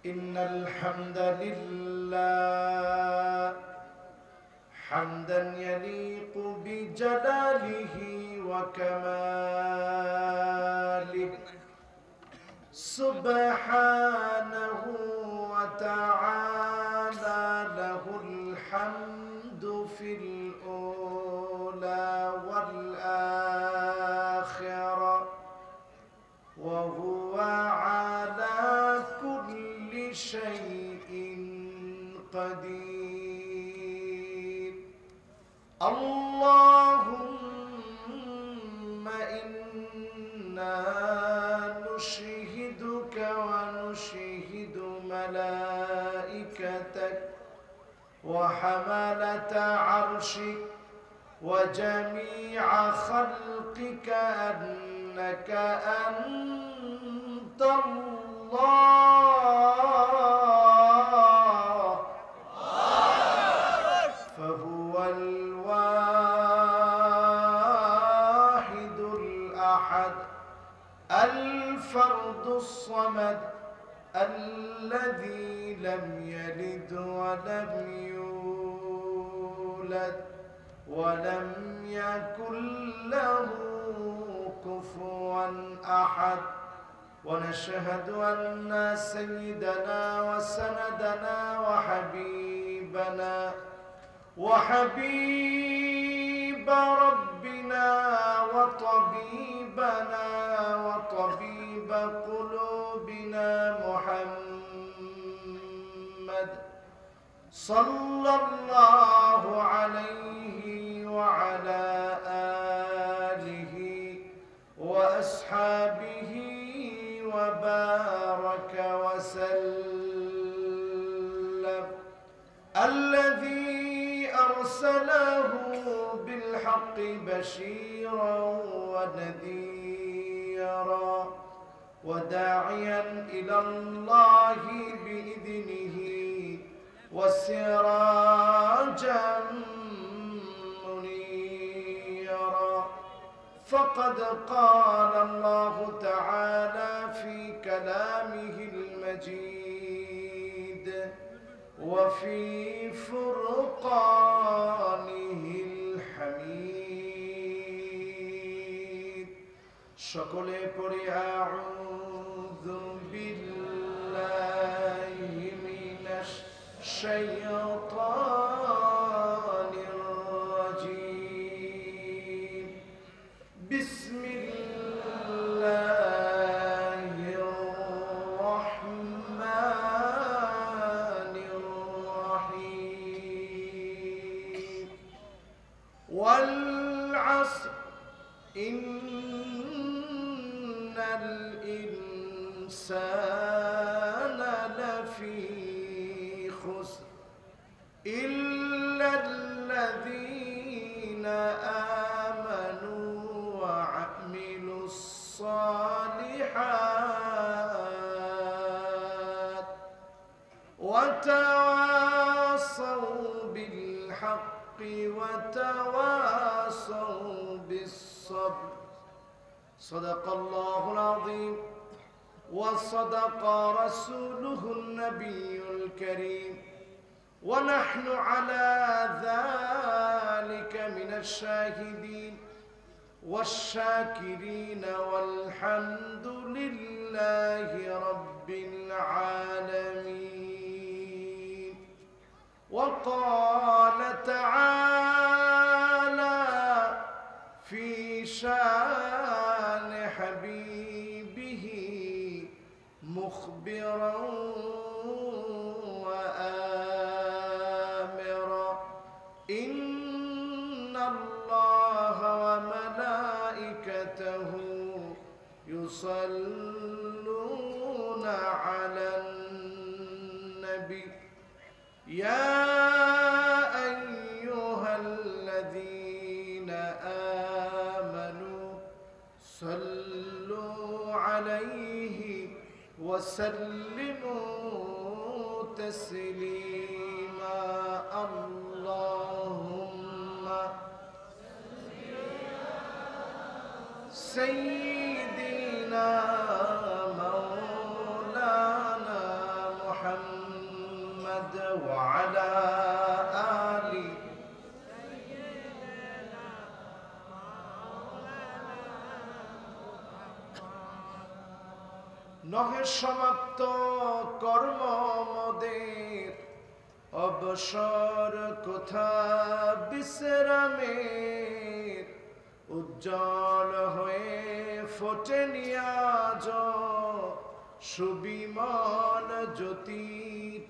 إن الحمد لله حمدا يليق بجلاله وكماله سبحانه وتعالى له الحمد في الأولى والآخرة وهو على كل شيء قدير. اللهم إنا نشهدك ونشهد ملائكتك وحملة عرشك وجميع خلقك أنك أنت الله فهو الواحد الأحد الفرد الصمد الذي لم يلد ولم يولد ولم يكن له كفوا أحد. ونشهد أن سيدنا وسندنا وحبيب ربنا وطبيب قلوبنا محمد صلى الله عليه وعلى آله وأصحابه وبارك وسلم الذي أرسله بالحق بشيرا ونذيرا وداعيا إلى الله بإذنه وسراجا منيرا. فقد قال الله تعالى في كلامه المجيد وفي فرقانه الحميد সকলে পড়ি আউযু বিল্লাহি মিনাশ শাইতানির রাজীম বিসমিল্লাহির রহমানির রহিম ওয়াল আসর ইন্নাল ইনসানা লাফি খুসর ইল্লাল্লাযীনা আমানু ওয়া আমিলুস সালিহাত ওয়া তাওয়াসাউ বিল হাক্কি ওয়া তাওয়াসাউ বিস সাবর। সাদাকাল্লাহুল আযীম وصدق رسوله النبي الكريم ونحن على ذلك من الشاهدين والشاكرين والحمد لله رب العالمين. وقال تعالى في شان حبيبه مخبرا وآمرا إن الله وملائكته يصلون على النبي يا أيها الذين آمنوا صلوا عليه وسلموا تسليما. اللهم سيدنا مولانا محمد وعلى آل নহে সমাপ্ত কর্ম মোদের অবসর কোথা বিশ্রামের উজ্জ্বল হয়ে ফোটেনি আজ সুবিমল জ্যোতি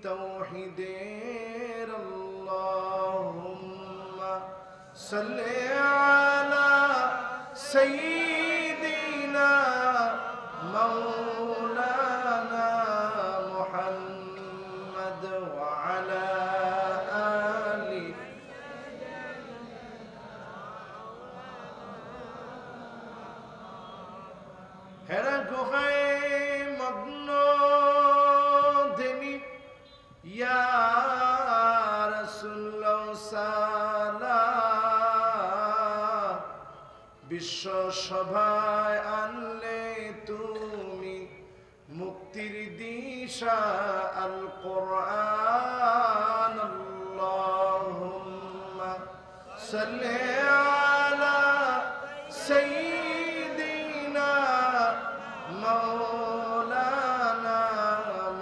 তৌহিদের আল্লাহুম্মা সাল্লি আলা সাইয়্যিদিনা মাওলানা মুহাম্মদ ওয়া আলা আলি হেরা গুহায় মগ্ন দেনি ইয়া রাসূলুল্লাহ সালাম বিশ্ব সভায় আনলে তুমি মুক্তির দিশা আল কোরআন আল্লাহুম্মা সাল্লি আলা সাইয়্যিদিনা মাওলানা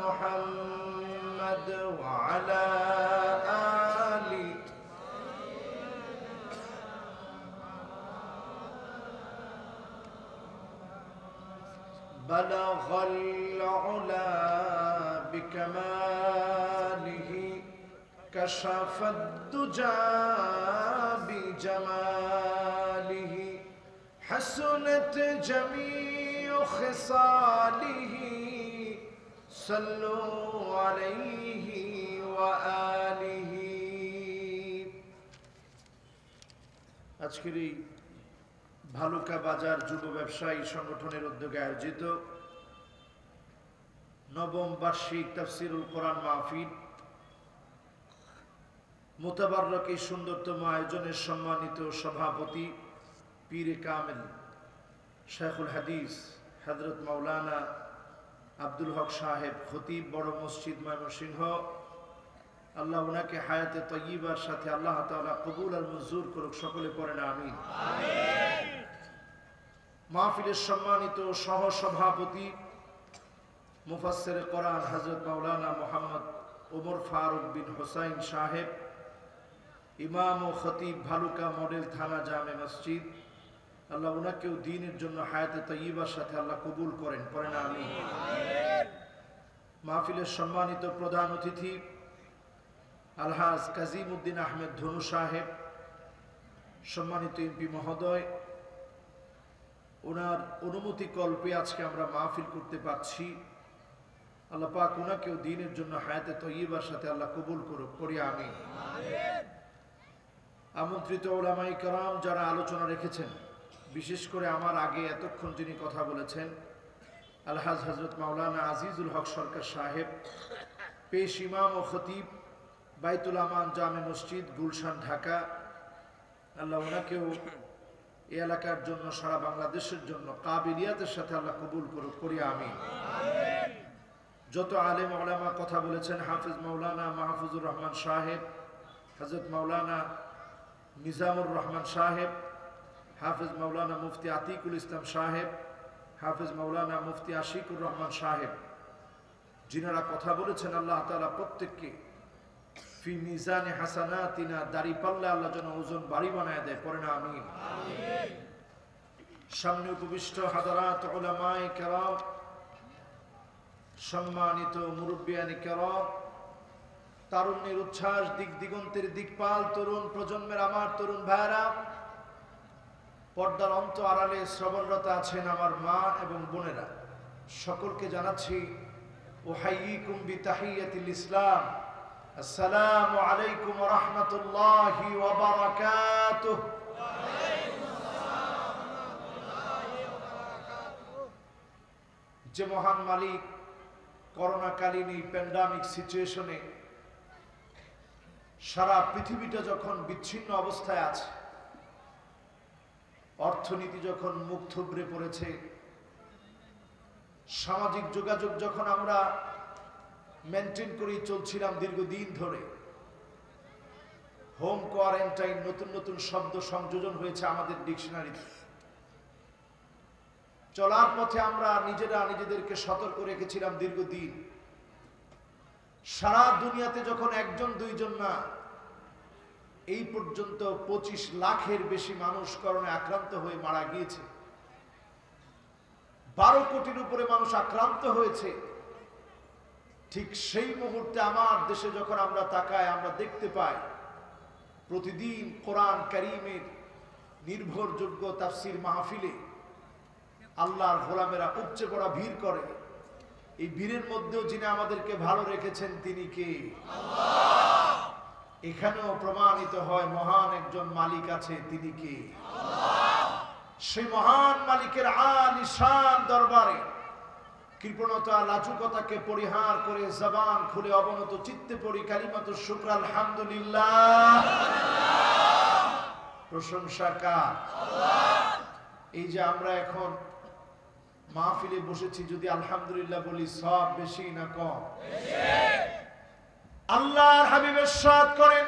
মুহাম্মদ ওয়া আলা আলি بلغ العلا بكماله كشف الدجى بجماله حسنت جميع خصاله صلوا عليه وآله আজকের এই ভালুকা বাজার যুব ব্যবসায়ী সংগঠনের উদ্যোগে আয়োজিত নবম বার্ষিক তাফসীরুল কোরআন মাহফিল মোতাবাররক এই সুন্দরতম আয়োজনের সম্মানিত সভাপতি পীরে কামেল শেখুল হাদিস হযরত মাওলানা আব্দুল হক সাহেব খতিব বড় মসজিদ ময়মনসিংহ, আল্লাহ ওনাকে হায়াতে তয়্যিবার সাথে আল্লাহ তাআলা কবুল আর মঞ্জুর করুক। সকলে পড়েন আমিন। মাহফিলের সম্মানিত সহ সভাপতি মুফাসসিরে কোরআন হযরত মাওলানা মুহাম্মদ ওমর ফারুক বিন হুসাইন সাহেব, ইমাম ও খতিব ভালুকা মডেল থানা জামে মসজিদ, আল্লাহ ওনাকেও দ্বীনের জন্য হায়াতে তয়্যিবার সাথে আল্লাহ কবুল করেন। পড়েন আমিন। মাহফিলের সম্মানিত প্রধান অতিথি আলহাজ কাজীমউদ্দিন আহমেদ ধনু সাহেব, সম্মানিত এমপি মহোদয়, ওনার অনুমতি কল্পে আজকে আমরা মাহফিল করতে পারছি। আল্লাহ পাক ওনাকেও দ্বীনের জন্য হায়াতে তয়্যিবার সাথে আল্লাহ কবুল করুক। পড়ি আমিন। আমন্ত্রিত উলামায়ে কেরাম যারা আলোচনা রেখেছেন, বিশেষ করে আমার আগে এতক্ষণ যিনি কথা বলেছেন আলহাজ হযরত মাওলানা আজিজুল হক সরকার সাহেব, পেশ ইমাম ও খতিব বাইতুল আমান জামে মসজিদ গুলশান ঢাকা, আল্লাহ ওনাকেও এই এলাকার জন্য সারা বাংলাদেশের জন্য কাবিলিয়াতের সাথে আল্লাহ কবুল করুক। পড়ি আমিন। যত আলেম ওলামা কথা বলেছেন, হাফেজ মাওলানা মাহফুজুর রহমান সাহেব, হযরত মাওলানা নিজামুর রহমান সাহেব, হাফেজ মাওলানা মুফতি আতিকুল ইসলাম সাহেব, হাফেজ মাওলানা মুফতি আশিকুর রহমান সাহেব, যিনারা কথা বলেছেন, আল্লাহ তাআলা প্রত্যেককে ফি মিজানে হাসানাতিনা দাড়ি পাল্লা আল্লাহ যেন ওজন বাড়ি বানায় দেয়। পড়েন আমিন। সামনে উপবিষ্ট হাদারাত উলামায়ে কেরাম, সম্মানিত মুরব্বিয়ানে কেরাম, তারুণ্যের উচ্ছ্বাস, দিক দিগন্তের দিকপাল তরুণ প্রজন্মের আমার তরুণ ভাইরা, পর্দার অন্ত আড়ালে শ্রবণরত আছেন আমার মা এবং বোনেরা, সকলকে জানাচ্ছি উহাইয়িকুম বিতাহিয়াতিল ইসলাম, আসসালামু আলাইকুম ওয়া রাহমাতুল্লাহি ওয়া বারাকাতুহু। যে মহান মালিক করোনাকালীন এই প্যান্ডামিক সিচুয়েশনে সারা পৃথিবীটা যখন বিচ্ছিন্ন অবস্থায় আছে, অর্থনীতি যখন মুখ থুবড়ে পড়েছে, সামাজিক যোগাযোগ যখন আমরা মেনটেন করেই চলছিলাম দীর্ঘদিন ধরে। হোম কোয়ারেন্টাইন নতুন নতুন শব্দ সংযোজন হয়েছে আমাদের ডিকশনারিতে। চলার পথে আমরা নিজেরা নিজেদেরকে সতর্ক রেখেছিলাম দীর্ঘদিন। সারা দুনিয়াতে যখন একজন দুইজন না, এই পর্যন্ত 25 লাখের বেশি মানুষ করোনায় আক্রান্ত হয়ে মারা গিয়েছে। 12 কোটির উপরে মানুষ আক্রান্ত হয়েছে। ঠিক সেই মুহূর্তে আমার দেশে যখন আমরা তাকাই, আমরা দেখতে পাই প্রতিদিন কোরআন কারীমের নির্ভরযোগ্য তাফসীর মাহফিলে আল্লাহর গোলামেরা উপচে পড়া ভিড় করে। এই ভিড়ের মধ্যেও যিনি আমাদেরকে ভালো রেখেছেন তিনি কে? আল্লাহ। এখানেও প্রমাণিত হয় মহান একজন মালিক আছে, তিনি কে? আল্লাহ। সেই মহান মালিকের আলিশান দরবারে কৃপণতা লাজুকতাকে পরিহার করে জবান খুলে অবনত চিত্তে পড়ি কালিমাতু শুকর আলহামদুলিল্লাহ। প্রশংসা কার? আল্লাহ। এই যে আমরা এখন মাহফিলে বসেছি, যদি আলহামদুলিল্লাহ বলি সব বেশি না কম? আল্লাহর হাবিব ইরশাদ করেন,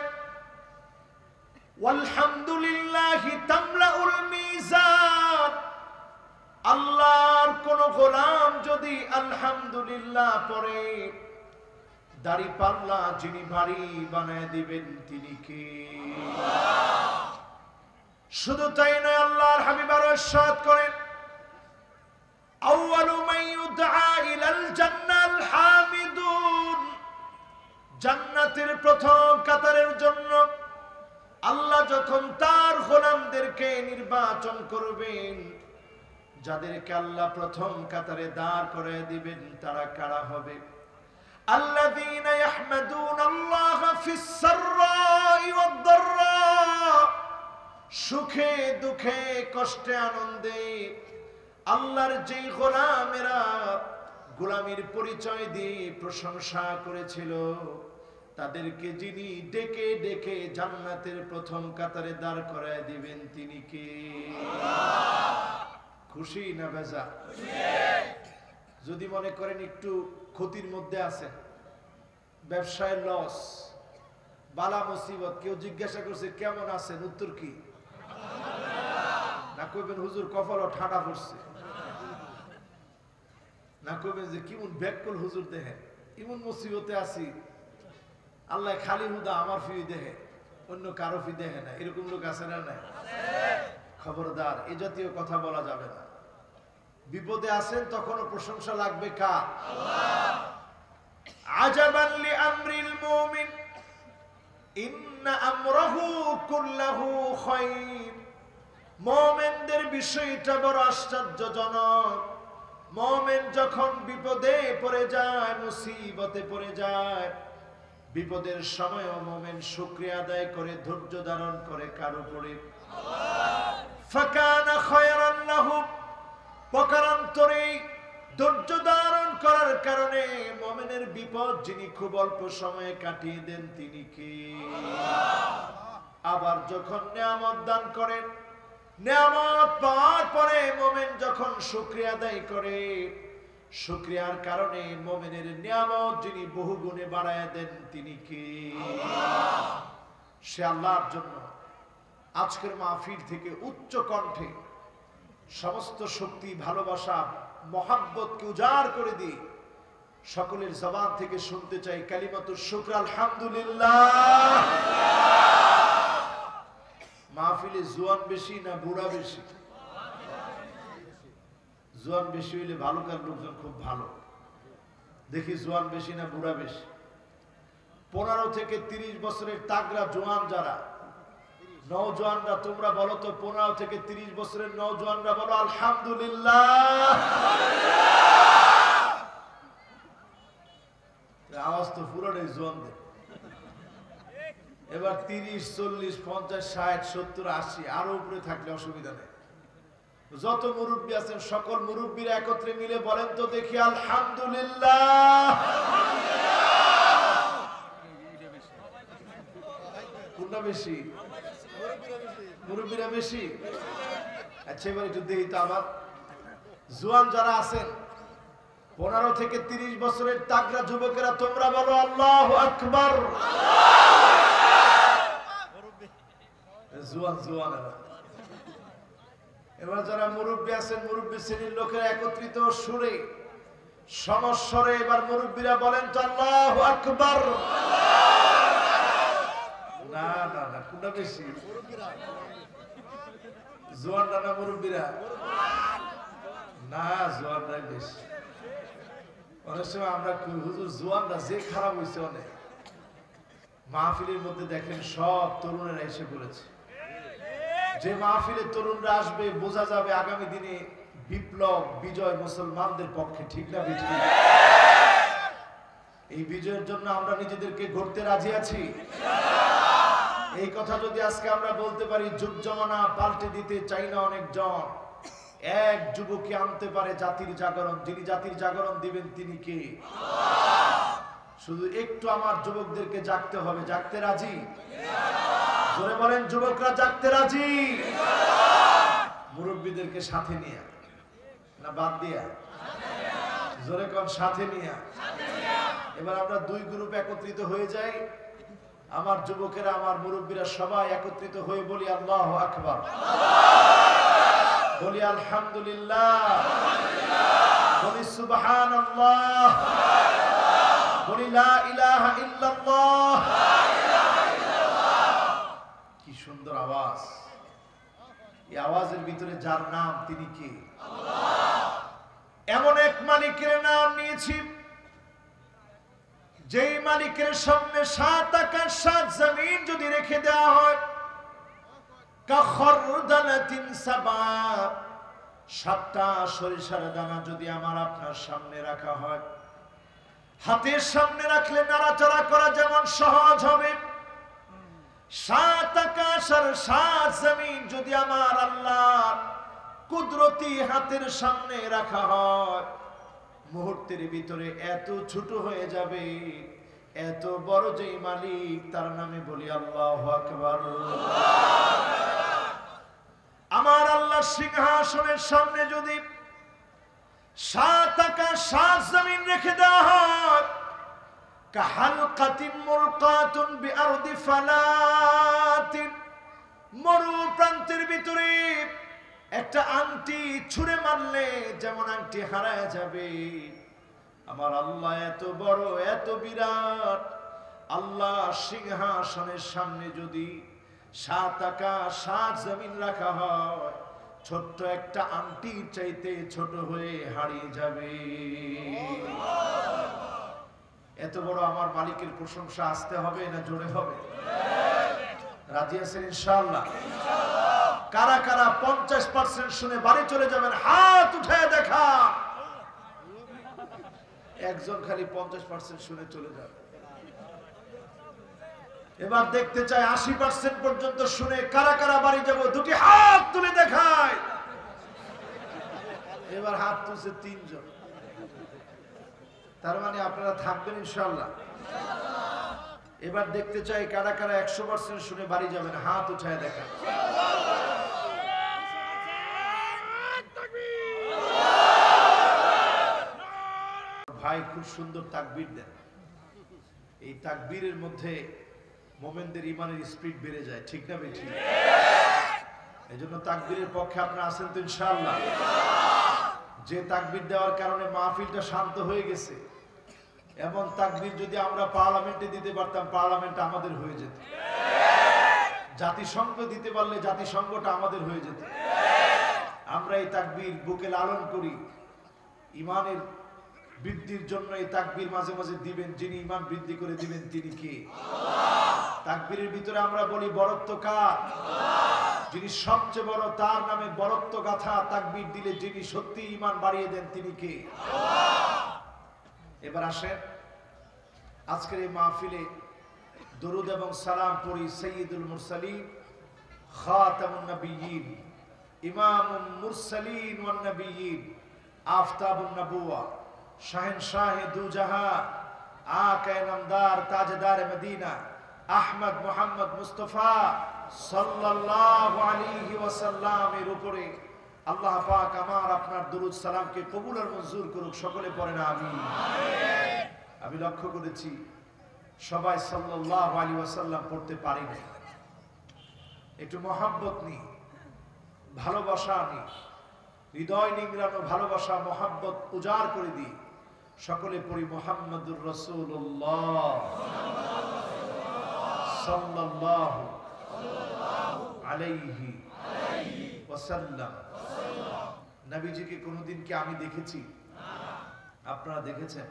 ওয়ালহামদুলিল্লাহি তামলাউল মিজান। আল্লাহর কোন গোলাম যদি আলহামদুলিল্লাহ পড়ে, দাড়ি পাল্লা যিনি ভারী বানায় দিবেন তিনি কে? আল্লাহ। শুধু তাই নয়, আল্লাহর হাবিব আরো ইরশাদ করেন, আউয়ালু মান ইউদআ ইলাল জান্নাল হামিদুন। জান্নাতের প্রথম কাতারের জন্য আল্লাহ যখন তার গোলামদেরকে নির্বাচন করবেন, যাদেরকে আল্লাহ প্রথম কাতারে দাঁড় করে দিবেন, তারা কারা হবে? আল্লাযীনা ইয়াহমাদুনাল্লাহা ফিস সাররাই ওয়াদ দাররা। সুখে দুঃখে কষ্টে আনন্দে আল্লাহর যেই গোলামেরা গোলামির পরিচয় দিয়ে প্রশংসা করেছিল, তাদেরকে যিনি ডেকে ডেকে জান্নাতের প্রথম কাতারে দাঁড় করায় দিবেন তিনি কে? খুশি না বেজা? যদি মনে করেন একটু ক্ষতির মধ্যে আছেন, ব্যবসায় লস, বালা মুসিবত, কেউ জিজ্ঞাসা করছে কেমন আছেন, উত্তর কি? না কইবেন হুজুর কপাল ঠাডা পড়ছে, না কইবেন যে কেমন ব্যাকল হুজুর দেখে, এমন মুসিবতে আছি, আল্লাহ খালি হুদা আমার ফি দেখে, অন্য কারো ফি দেখে না। এরকম লোক আছে না? নাই? খবরদার, এই জাতীয় কথা বলা যাবে না। বিপদে আছেন তখনও প্রশংসা লাগবে কার? আল্লাহ। আজাবান লিআমরিল মুমিন ইন্না আমরাহু কুল্লাহু খায়র। মুমিনদের বিষয়টা বড় আশ্চর্যজনক। মুমিন যখন বিপদে পড়ে যায়, মুসিবতে পড়ে যায়, বিপদের সময়ও মুমিন শুকরিয়া আদায় করে, ধৈর্য ধারণ করে কার উপরে? আল্লাহ। ফাকানা খায়রান লাহু। পকারান্তরে ধৈর্য ধারণ করার কারণে মুমিনের বিপদ যিনি খুব অল্প সময়ে কাটিয়ে দেন তিনি কে? আল্লাহ। আবার যখন নিয়ামত দান করেন, নিয়ামত পাওয়ার পরে মুমিন যখন শুকরিয়া আদায় করে, শুকরিয়ার কারণে মুমিনের নিয়ামত যিনি বহু গুণে বাড়ায় দেন তিনি কে? আল্লাহ। সে আল্লাহর জন্য আজকের মাহফিল থেকে উচ্চ কণ্ঠে সমস্ত শক্তি, ভালোবাসা, মহাব্বতকে উজাড় করে দিয়ে সকলের জবান থেকে শুনতে চাই কালিমাতু শুকর আলহামদুলিল্লাহ। মাহফিলে জোয়ান বেশি না বুড়া বেশি? জোয়ান বেশি হইলে ভালোকার লোকজন খুব ভালো। দেখি জোয়ান বেশি না বুড়া বেশি? 15 থেকে 30 বছরের তাগড়া জোয়ান যারা, নওজোয়ানরা, তোমরা বলো তো 15 থেকে 30 বছরের নওজোয়ানরা বলো আলহামদুলিল্লাহ। আওয়াজ তো পুরোটাই জোয়ানদের। এবার 30, 40, 50, 60, 70, 80 আরো উপরে থাকলে অসুবিধা নেই। যত মুরব্বী আছেন সকল মুরব্বীরা একত্রে মিলে বলেন তো দেখি আলহামদুলিল্লাহ। কোনটা বেশি? মুরব্বীরা বেশি। আচ্ছা, এবার একটু দেখি তো আবার জোয়ান যারা আছেন 15 থেকে 30 বছরের তাগড়া যুবকেরা তোমরা বলো আল্লাহু আকবার। এবার যারা মুরব্বী আছেন, মুরব্বী শ্রেণীর লোকেরা একত্রিত সুরে সমস্বরে এবার মুরব্বীরা বলেন তো আল্লাহু আকবার। না না না, কোনটা বেশি? জোয়ানরা না মুরব্বীরা? না, জোয়ানরাই বেশি। অনেক সময় আমরা হুজুর জোয়ানরা যে খারাপ হয়েছে অনেক। মাহফিলের মধ্যে দেখেন সব তরুণেরা এসে পড়েছে। যে মাহফিলে তরুণরা আসবে বোঝা যাবে আগামী দিনে বিপ্লব বিজয় মুসলমানদের পক্ষে, ঠিক না বেঠিক? এই বিজয়ের জন্য আমরা নিজেদেরকে গড়তে রাজি আছি। এই কথা যদি আজকে আমরা বলতে পারি, যুগ জমানা পাল্টে দিতে চাই না অনেকজন, এক যুবককে আনতে পারে জাতির জাগরণ। যিনি জাতির জাগরণ দিবেন তিনি কে? শুধু একটু আমার যুবকদেরকে জাগতে হবে। জাগতে রাজি? জোরে বলেন, যুবকরা জাগতে রাজি? মুরব্বীদেরকে সাথে নিয়ে না বাদ দিয়া? জোরে কোন সাথে নিয়ে? এবার আমরা দুই গ্রুপ একত্রিত হয়ে যাই। আমার যুবকেরা, আমার মুরব্বীরা সবাই একত্রিত হয়ে বলি আল্লাহু আকবার, বলি আলহামদুলিল্লাহ, বলি সুবহানাল্লাহ, বলি লা ইলাহা ইল্লাল্লাহ। কি সুন্দর আওয়াজ! এই আওয়াজের ভিতরে যার নাম তিনি কে? আল্লাহ। এমন এক মালিকের নাম নিয়েছি যেই মালিকের সামনে 7 আকাশ 7 জমিন যদি রেখে দেওয়া হয়, কাখরদালাতিন সাবাব, 7টা সরিষার দানা যদি আমার আপনার সামনে রাখা হয়, হাতের সামনে রাখলে নাড়াচাড়া করা যেমন সহজ হবে, 7 আকাশ আর 7 জমিন যদি আমার আল্লাহর কুদরতি হাতের সামনে রাখা হয়, মুহূর্তের ভিতরে এত ছোট হয়ে যাবে। এত বড় যেই মালিক, তার নামে বলি আল্লাহু আকবার। আমার আল্লাহর সিংহাসনের সামনে যদি 7 আকাশ 7 জমিন রেখে দেওয়া হয়, কাহালকাতিন মুলকাতুন বিআরদি ফালাতিন, মরু প্রান্তের ভিতরে একটা আংটি ছুঁড়ে মারলে যেমন আংটি হারায় যাবে, আমার আল্লাহ এত বড় এত বিরাট। আল্লাহ সিংহাসনের সামনে যদি 7 আকাশ 7 জমিন রাখা হয়, ছোট্ট একটা আংটির চাইতে ছোট হয়ে হারিয়ে যাবে। এত বড় আমার মালিকের প্রশংসা আসতে হবে না জোরে হবে? রাজি আছেন ইনশাআল্লাহ? কারা কারা 50% শুনে বাড়ি চলে যাবেন? হাত উঠায় দেখা। একজন খালি 50% শুনে চলে যাবে। এবার দেখতে চাই 80% পর্যন্ত শুনে কারা কারা বাড়ি যাব, দুটি হাত তুলে দেখায়। এবার হাত তুলছে 3 জন। তার মানে আপনারা থাকবেন ইনশাআল্লাহ? এবার দেখতে চাই কারা কারা 100% শুনে বাড়ি যাবেন, হাত উঠায় দেখা। ভাই খুব সুন্দর তাকবীর দেন। এই তাকবীরের মধ্যে মোমেনদের ইমানের স্পিড বেড়ে যায়, ঠিক না বেঠি? এজন্য তাকবীরের পক্ষে আপনারা আছেন তো ইনশাআল্লাহ? যে তাকবীর দেওয়ার কারণে মাহফিলটা শান্ত হয়ে গেছে, এমন তাকবীর যদি আমরা পার্লামেন্টে দিতে পারতাম, পার্লামেন্ট আমাদের হয়ে যেত। জাতিসংঘ দিতে পারলে জাতিসংঘটা আমাদের হয়ে যেত। আমরা এই তাকবীর বুকে লালন করি। ইমানের বৃদ্ধির জন্য এই তাকবীর মাঝে মাঝে দিবেন। যিনি ইমান বৃদ্ধি করে দিবেন তিনি কে? তাকবীরের ভিতরে আমরা বলি বরত্ব কার? যিনি সবচেয়ে বড়, তার নামে বরত্ব গাথা তাকবীর দিলে যিনি সত্যি ইমান বাড়িয়ে দেন তিনি কে? এবার আসেন আজকের এই মাহফিলে দরুদ এবং সালাম পড়ি সাইয়্যিদুল মুরসালিন, খাতামুন নবিয়্যিন, ইমামুল মুরসালিন ওয়ান নবিয়্যিন, আফতাবুন নবুওয়া, শাহেনশাহে দু জাহান, আকায়ে নামদার, তাজদার মদিনা, আহমদ মুহাম্মদ মুস্তাফা সাল্লাল্লাহু আলাইহি ওয়াসাল্লামের উপরে আল্লাহ পাক আমার আপনার দরুদ সালামকে কবুল আর মঞ্জুর করুক। সকলে পড়েন আমিন। আমি লক্ষ্য করেছি সবাই সাল্লাল্লাহু আলাইহি ওয়াসাল্লাম পড়তে পারি না। একটু মহাব্বত নিয়ে, ভালোবাসা নিয়ে, হৃদয় নিংড়ানো ভালোবাসা মহাব্বত উজাড় করে দিই। সকলে পড়ি মুহাম্মাদুর রাসূলুল্লাহ সাল্লাল্লাহু আলাইহি ওয়াসাল্লাম। নবীজিকে কোনদিন কি আমি দেখেছি? আপনারা দেখেছেন?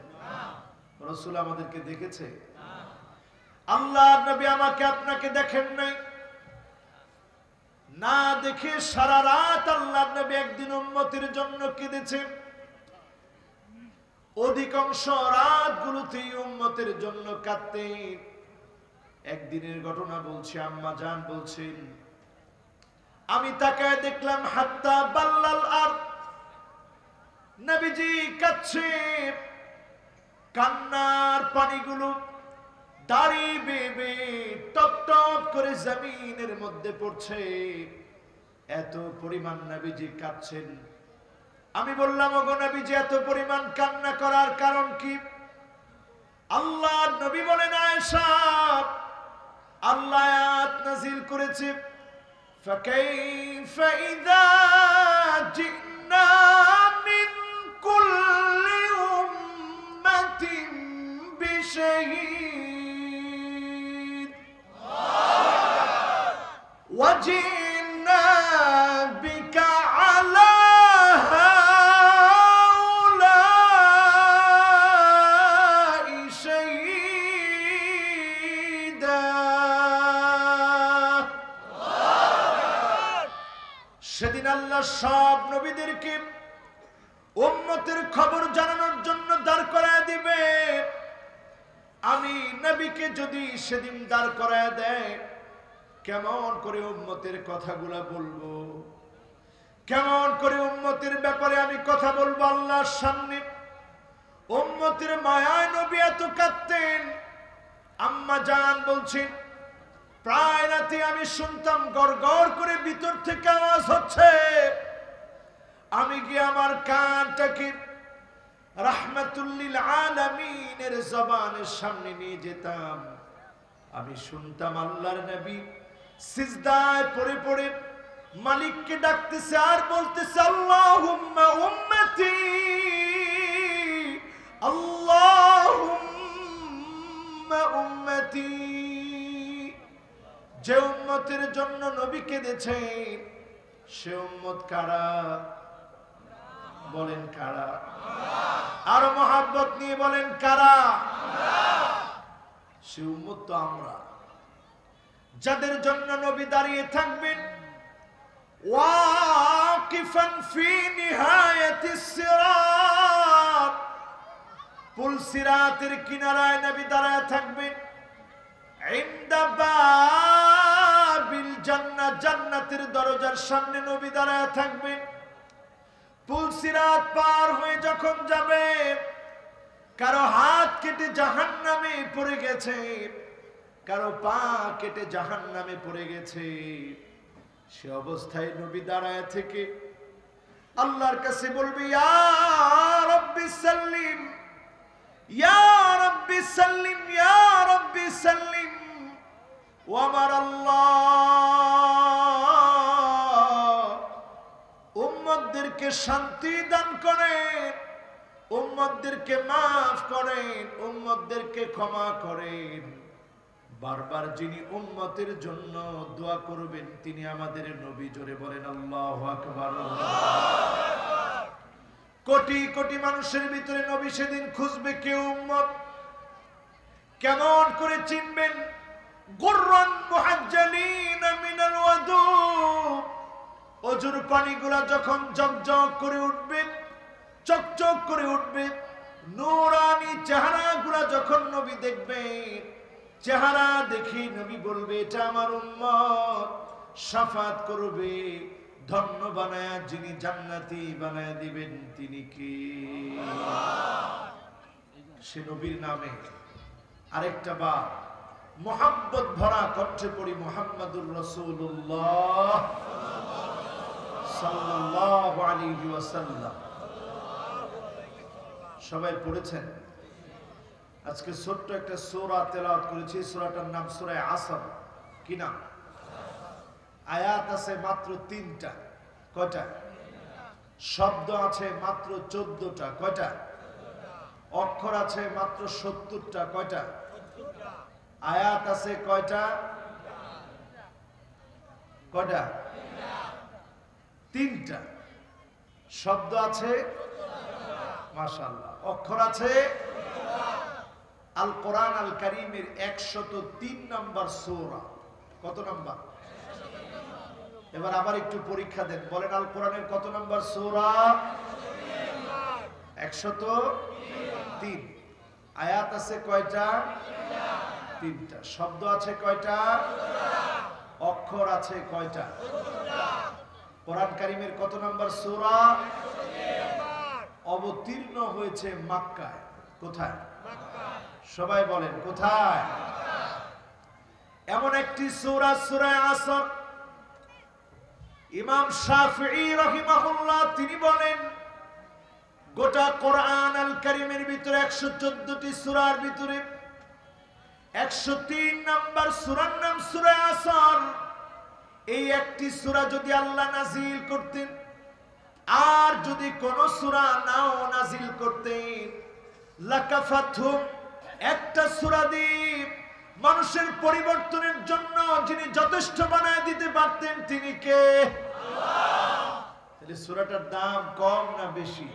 রাসূল আমাদেরকে দেখেছে? আল্লাহর নবী আমাকে আপনাকে দেখেন নাই। না দেখে সারা রাত আল্লাহর নবী একদিন উম্মতের জন্য কেঁদেছে। অধিকাংশ রাতগুলোতে উম্মতের জন্য কাঁদতেন। একদিনের ঘটনা বলছি, আম্মা জান বলছেন, আমি তাকায় দেখলাম হাত্তা বাল্লাল আর নবীজি কাঁদছে। কান্নার পানিগুলো দাড়ি বেবে টপ টপ করে জমিনের মধ্যে পড়ছে। এত পরিমাণ নবীজি কাঁদছেন। আমি বললাম, ওগো নবীজি, এত পরিমাণ কান্না করার কারণ কি? আল্লাহর নবী বলেন, আয়েশা, আল্লাহ আয়াত নাযিল করেছে, ফাকাইফা ইযা জিনা মিন কুল্লি উম্মাতিন বিশাহীদ ওয়া জিনা বিকা আলা হাউলাই শাহীদা। সেদিন আল্লাহ সব নবীদেরকে উম্মতের খবর জানানোর জন্য দাঁড় করায় দিবে। আমি নবীকে যদি সেদিন দাঁড় করায় দেয়, কেমন করে উম্মতের কথাগুলা বলবো? কেমন করে উম্মতের ব্যাপারে আমি কথা বলবো আল্লাহর সামনে? উম্মতের মায়ায় নবী এত কাঁদতেন। আম্মা জান বলছেন, প্রায় রাতে আমি শুনতাম গড় গড় করে ভিতর থেকে আওয়াজ হচ্ছে। আমি গিয়ে আমার কানটাকে রাহমাতুল লিল আলামিনের জবানের সামনে নিয়ে যেতাম। আমি শুনতাম আল্লাহর নবী সিজদায় পড়ে পড়ে মালিককে ডাকতেছে আর বলতেছে, আল্লাহুম্মা উম্মতি, আল্লাহুম্মা উম্মতি। যে উম্মতের জন্য নবী কেঁদেছেন, সে উম্মত কারা? বলেন কারা? আর মহাব্বত নিয়ে বলেন কারা? সে উম্মত তো আমরা, যাদের জন্য নবী দাঁড়িয়ে থাকবেন ওয়াকিফান ফি নিহায়াতিস সিরাত। পুল সিরাতের কিনারায় নবী দাঁড়ায় থাকবেন। ইনদা বাবিল জান্নাহ, জান্নাতের দরজার সামনে নবী দাঁড়ায় থাকবেন। পুল সিরাত পার হয়ে যখন যাবে, কারো হাত কেটে জাহান্নামে পড়ে গেছে, কারো পা কেটে জাহান্নামে পড়ে গেছে, সে অবস্থায় নবী দাঁড়ায় থেকে আল্লাহর কাছে বলবে, ইয়া রাব্বি সাল্লিম, ইয়া রাব্বি সাল্লিম, ইয়া রাব্বি সাল্লিম। ও আমার আল্লাহ, উম্মতদেরকে শান্তি দান করেন, উম্মতদেরকে মাফ করেন, উম্মতদেরকে ক্ষমা করেন। বারবার যিনি উম্মতের জন্য দোয়া করবেন তিনি আমাদের নবী। জোরে বলেন আল্লাহু আকবার। কোটি কোটি মানুষের ভিতরে নবী সেদিন খুঁজবে কে উম্মত। কেমন করে চিনবেন? গুররান মুহাজ্জালিন মিনাল ওয়াদু। ওজুর পানিগুলা যখন জগজগ করে উঠবে, চকচক করে উঠবে, নূরানি চেহারাগুলা যখন নবী দেখবেন, চেহারা দেখি নবী বলবে, এটা আমার উম্মত। শাফাত করবে, ধন্য বানায়া যিনি জান্নাতি বানায়া দিবেন তিনি কে? সে নবীর নামে আরেকটা বার মুহাব্বত ভরা কণ্ঠে পড়ি, মুহাম্মাদুর রাসূলুল্লাহ সাল্লাল্লাহু আলাইহি ওয়াসাল্লাম। সবাই পড়েছেন? আজকে ছোট্ট একটা সূরা তেলাওয়াত করেছি, সূরাটার নাম সূরা আসর। কি নাম? আয়াত আছে মাত্র 3টা। কয়টা? শব্দ আছে মাত্র 14টা। কয়টা? অক্ষর আছে মাত্র 70টা। কয়টা? আয়াত আছে কয়টা? কয়টা? 3টা। শব্দ আছে মাশাআল্লাহ, অক্ষর আছে। আল কোরআন আল কারীমের 103 নম্বর সূরা। কত নম্বর? এবার আবার একটু পরীক্ষা দেন, বলেন আল কোরআনের কত নম্বর সূরা? 103। আয়াত আছে কয়টা? 3টা। শব্দ আছে কয়টা? অক্ষর আছে কয়টা? কোরআন কারীমের কত নম্বর সূরা? অবতীর্ণ হয়েছে মক্কায়। কোথায়? সবাই বলেন কোথায়? এমন একটি সূরা, সূরা আসর। ইমাম শাফিঈ রাহিমাহুল্লাহ তিনি বলেন, গোটা কোরআন আল কারীমের ভিতরে 114টি সূরার ভিতরে 103 নম্বর সূরার নাম সূরা আসর। এই একটি সূরা যদি আল্লাহ নাজিল করতেন, আর যদি কোন সূরা নাও নাজিল করতেন, লাকাফাতুহুম, একটা সূরা দিয়ে মানুষের পরিবর্তনের জন্য যিনি যথেষ্ট বানায় দিতে পারতেন তিনি কে? আল্লাহ। তাহলে সূরাটার দাম কম না বেশি?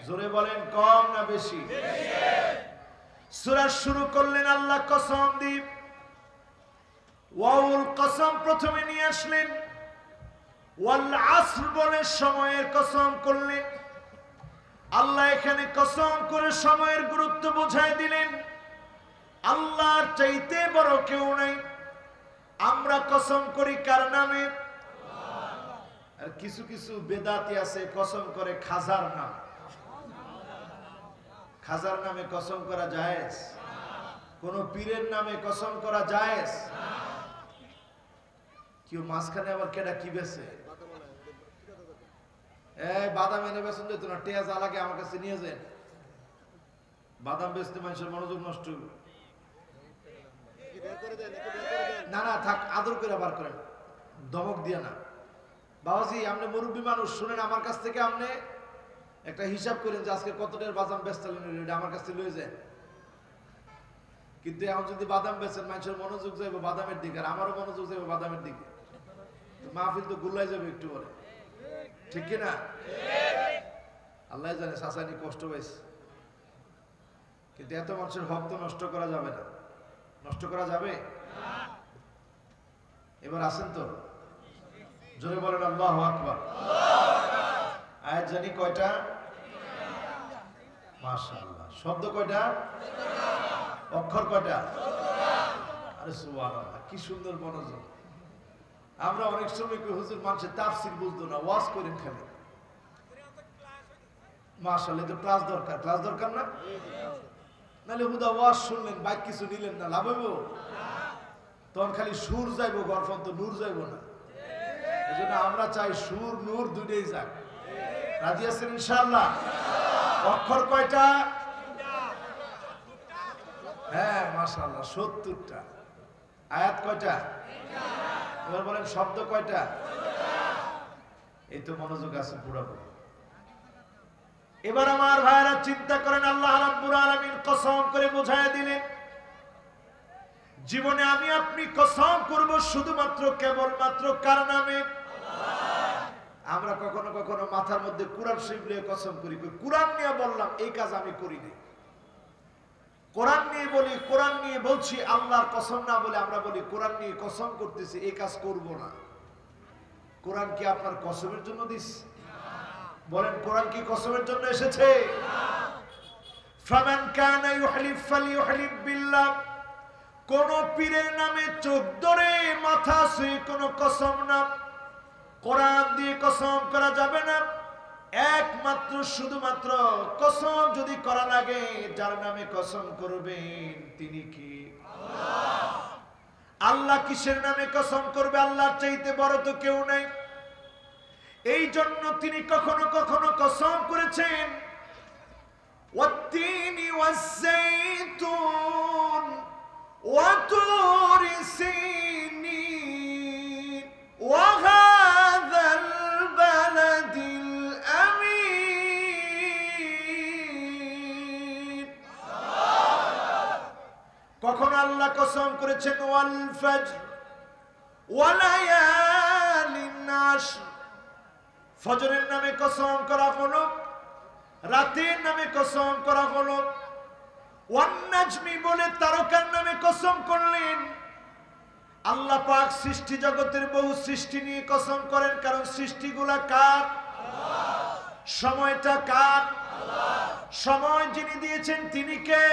জোরে বলেন, কম না বেশি? সূরা শুরু করলেন আল্লাহ কসম দিয়ে, ওয়াউল কসম প্রথমে নিয়ে আসলেন, ওয়াল আসর বলে সময়ের কসম করলেন। আল্লাহ এখানে কসম করে সময়ের গুরুত্ব বোঝায় দিলেন। আল্লাহর চাইতে বড় কেউ নাই। আমরা কসম করি কার নামে? আর কিছু কিছু বেদাতি আছে কসম করে খাজার নাম। খাজার নামে কসম করা জায়েজ? কোন পীরের নামে কসম করা জায়েজ? কেউ মাঝখানে আবার কেডা কি বেছে? বাদাম এনে বেছেন যেত না, টেয়া যা লাগে আমার কাছে নিয়ে যান। বাদাম বেচতে মানুষের মনোযোগ নষ্ট। না না থাক, আদর করে বার করেন, ধমক দিয়ে না। বাবাজি আপনি মুরব্বী মানুষ, শুনেন আমার কাছ থেকে আপনি একটা হিসাব করেন যে আজকে কতটার বাদাম বেচতেলেন, আমার কাছ থেকে লয়ে যায়। কিন্তু এখন যদি বাদাম বেচেন মানুষের মনোযোগ যাবে বাদামের দিকে, আর আমারও মনোযোগ যাবে বাদামের দিকে। মাহফিল তো গুল্লাই যাবে একটু পরে, ঠিক কিনা? আল্লাহ জানে সাসানি কষ্ট পাইছে, কিন্তু এত মানুষের হক তো নষ্ট করা যাবে না। নষ্ট করা যাবে? এবার আসেন তো, জোরে বলেন আল্লাহু আকবার। আয়াত জানি কয়টা? মাশাআল্লাহ। শব্দ কয়টা? অক্ষর কয়টা? আরে সুবহানাল্লাহ, কি সুন্দর মনোযোগ। আমরা অনেক সময় কই হুজুর মানুষের তাফসীর বুঝতো না, ওয়াজ করেন খালি। মাশাআল্লাহ, তো ক্লাস দরকার। ক্লাস দরকার না? নাহলে হুদা ওয়াজ শুনলেন, বাইক কিছু নিলেন না, লাভ হইব? তখন খালি সুর যাইব, গর্ফন তো নূর যাইব না। এই জন্য আমরা চাই সুর নূর দুইটাই যাক। রাজি আছেন ইনশাআল্লাহ? অক্ষর কয়টা? হ্যাঁ মাশাআল্লাহ, 70টা। আয়াত কয়টা? এবার বলেন শব্দ কয়টা? এই তো মনোযোগ আছে পুরোপুরি। এবার আমার ভাইরা চিন্তা করেন, আল্লাহ রাব্বুল আলামিন কসম করে বোঝায় দিলেন, জীবনে আমি আপনি কসম করব শুধুমাত্র কেবলমাত্র কার নামে? আমরা কখনো কখনো মাথার মধ্যে কোরআন শরীফ নিয়ে কসম করি, কোরআন নিয়ে বললাম, এই কাজ আমি করি না। কোরআন নিয়ে বলি, কোরআন নিয়ে বলছি, আল্লাহর কসম না বলে আমরা বলি কোরআন নিয়ে কসম করতেছি, এই কাজ করব না। কোরআন কি আপনার কসমের জন্য দিস? বলেন কোরআন কি কসমের জন্য এসেছে? ফামান কানা ইউহলিফ ফালিইউহলিফ বিল্লাহ। কোন পীরের নামে চোখ ধরে মাথা ছুঁয়ে কোন কসম না, কোরআন দিয়ে কসম করা যাবে না। একমাত্র শুধুমাত্র কসম যদি করা লাগে, যার নামে কসম করবেন তিনি কি? আল্লাহ। আল্লাহ কিসের নামে কসম করবে? আল্লাহর চাইতে বড় তো কেউ নাই। এই জন্য তিনি কখনো কখনো কসম করেছেন ওয়াত্তিনি ওয়াজ-যাইতুন ওয়া তুরি সিনিন ওয়া হাযাল বালাদিল আমিন। কখনো আল্লাহ কসম করেছেন ওয়াল ফজর ওয়া লায়ালিন আশর, ফজরের নামে কসম করা হলো, রাতের নামে কসম করা হলো। ওয়ান নাজমি বলে তারকার নামে কসম করলেন। আল্লাহ পাক সৃষ্টি জগতের বহু সৃষ্টি নিয়ে কসম করেন, কারণ সৃষ্টিগুলা কার? সময়টা কার? সময় যিনি দিয়েছেন তিনি কে?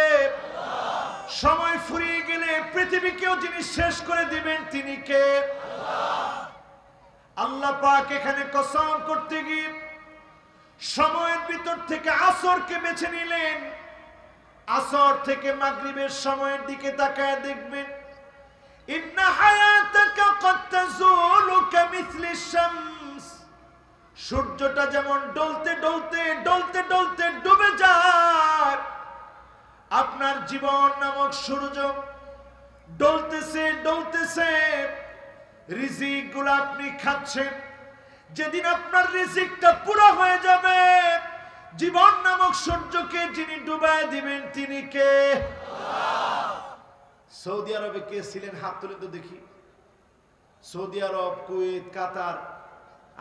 সময় ফুরিয়ে গেলে পৃথিবীকেও যিনি শেষ করে দিবেন তিনি কে? আল্লাহ পাক এখানে কসম করতে গিয়ে সময়ের ভিতর থেকে আসরকে বেছে নিলেন। আসর থেকে মাগরিবের সময়ের দিকে তাকায় দেখবেন, ইন্না হায়াতাকা ক্বাদ তাযুলু কামিথলি শামস, সূর্যটা যেমন ডলতে ডলতে ডলতে ডলতে ডুবে যায়, আপনার জীবন নামক সূর্য ডলতেছে ডলতেছে। রিজিক গুলো আপনি খাচ্ছেন, যেদিন আপনার রিজিকটা পুরো হয়ে যাবে, জীবন নামক সূর্যকে যিনি ডুবায় দিবেন তিনি কে? সৌদি আরবে কে ছিলেন হাত তুলে তো দেখি। সৌদি আরব, কুয়েত, কাতার,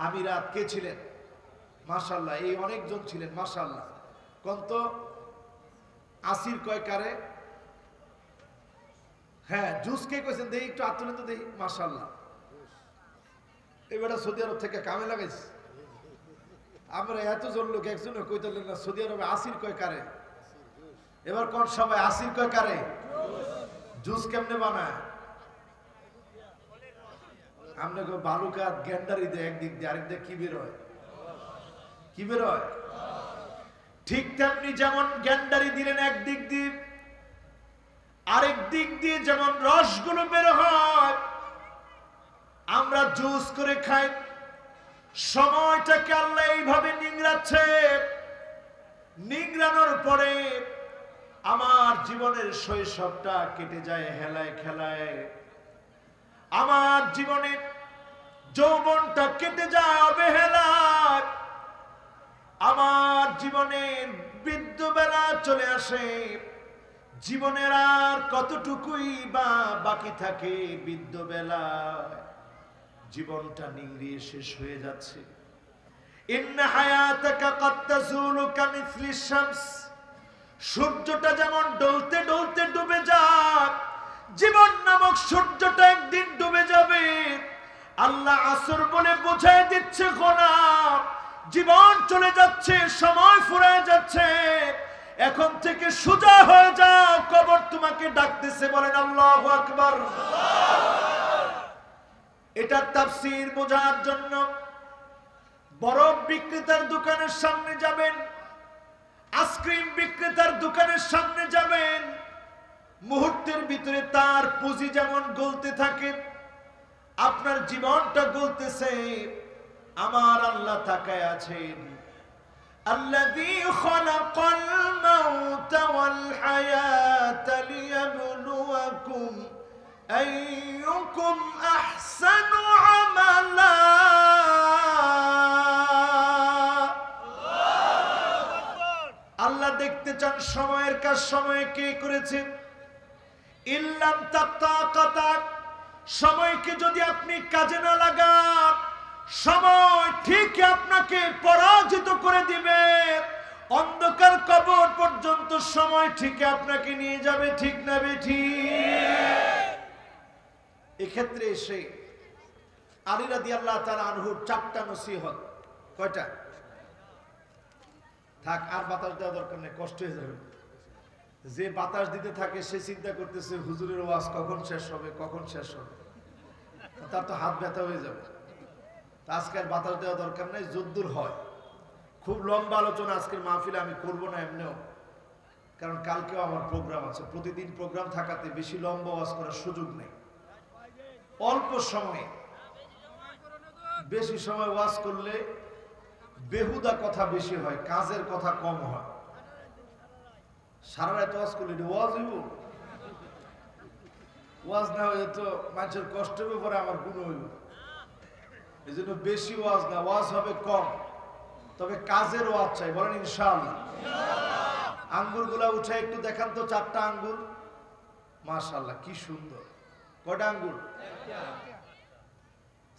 আমিরাত কে ছিলেন? মাশাআল্লাহ, এই অনেকজন ছিলেন। মাশাআল্লাহ। কত আসির কয় কারে? হ্যাঁ, জুস কে কইছেন দেখি, একটু হাত তুলে তো দেখি। মাশাআল্লাহ, এবারে সৌদি আরব থেকে কামে লাগাইছে। আমরা এতজন লোক একজনে কইতেলেন না সৌদি আরবে আসির কয় কারে? এবার কোন সবাই আসির কয় কারে? জুস কেমনে বানায়? আমরা বালুকা গ্যান্ডারি দেয় একদিক দিয়ে, আরেক দিকে কি বের হয়? কি বের হয়? ঠিক তেমনি যেমন গ্যান্ডারি দিলেন একদিক দিয়ে, আরেক দিক দিয়ে যেমন রসগুলো বের হয়, আমরা জুস করে খাই। সময়টাকে আল্লাহ এইভাবে নিংড়াচ্ছে। নিংড়ানোর পরে আমার জীবনের শৈশবটা কেটে যায় হেলায় খেলায়, আমার জীবনের যৌবনটা কেটে যায় অবহেলায়, আমার জীবনের বৃদ্ধবেলা চলে আসে। জীবনের আর কতটুকুই বা বাকি থাকে বৃদ্ধবেলায়, জীবনটা নিংড়িয়ে শেষ হয়ে যাচ্ছে। ইন্না হায়াতাকা ক্বাদ তাযুলু কামিথলি শামস, সূর্যটা যেমন ডলতে ডলতে ডুবে যায়, জীবন নামক সূর্যটা একদিন ডুবে যাবে। আল্লাহ আসর বলে বোঝায় দিচ্ছে গোলাম, জীবন চলে যাচ্ছে, সময় ফুরিয়ে যাচ্ছে, এখন থেকে সোজা হয়ে যাও, কবর তোমাকে ডাকতেছে। বলেন আল্লাহু আকবার। এটার তাফসীর বোঝার জন্য বরফ বিক্রেতার দোকানের সামনে যাবেন, আইসক্রিম বিক্রেতার দোকানের সামনে যাবেন, মুহূর্তের ভিতরে তার পুঁজি যেমন গলতে থাকে, আপনার জীবনটা গলতেছে। আমার আল্লাহ তাকায় আছেন। আল্লাযী খালাকাল মাউতা ওয়াল হায়াতা লিয়াবলুয়াকুম আইয়ুকুম আহসানু আমালা। আল্লাহ দেখতে চান সময়ের কাজ সময়ে কে করেছে। ইল্লাম তাতাকাতা, সময়কে যদি আপনি কাজে না লাগান, সময় ঠিক আপনাকে পরাজিত করে দিবে। অন্ধকার কবর পর্যন্ত সময় ঠিক আপনাকে নিয়ে যাবে। ঠিক না বেঠিক? এক্ষেত্রে এসে আলী রাদিয়াল্লাহু তাআলা আনহুর 4টা নসিহত। কয়টা? থাক, আর বাতাস দেওয়া দরকার নেই, কষ্ট হয়ে যাবে। যে বাতাস দিতে থাকে সে চিন্তা করতেছে হুজুরের ওয়াজ কখন শেষ হবে, কখন শেষ হবে, তার তো হাত ব্যথা হয়ে যাবে। আজকে আর বাতাস দেওয়া দরকার নেই, যদ্দূর হয়। খুব লম্বা আলোচনা আজকের মাহফিলে আমি করব না এমনিও, কারণ কালকেও আমার প্রোগ্রাম আছে। প্রতিদিন প্রোগ্রাম থাকাতে বেশি লম্বা ওয়াজ করার সুযোগ নেই। অল্প সময়ে বেশি সময় ওয়াজ করলে বেহুদা কথা বেশি হয়, কাজের কথা কম হয়। সারা রাত ওয়াজ করলে ওয়াজ হইব, ওয়াজ না হয়ে তো মানুষের কষ্ট হবে, পরে আমার গুণ হইব। এই জন্য বেশি ওয়াজ না, ওয়াজ হবে কম, তবে কাজের ওয়াজ চাই। বলেন ইনশাআল্লাহ। আঙ্গুর গুলা উঠে একটু দেখান তো, 4টা আঙ্গুর। মাশাআল্লাহ, কি সুন্দর। কয়টা আঙ্গুর?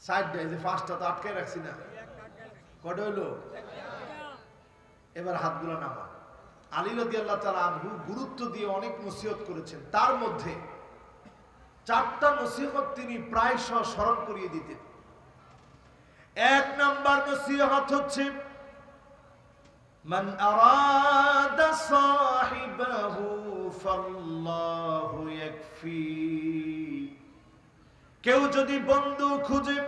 4টা। এই যে 5টা তো আটকে রাখছি না, কয়টা হইলো? এবার হাতগুলা নামা। আলী রাদিয়াল্লাহু তাআলা আনহু গুরুত্ব দিয়ে অনেক নসিহত করেছেন, তার মধ্যে 4টা নসিহত তিনি প্রায় স্মরণ করিয়ে দিতেন। 1 নাম্বার নসিহত হচ্ছে মান আরাদা সাহিবাহু ফাল্লাহু ইয়াকফি। কেউ যদি বন্ধু খুঁজে,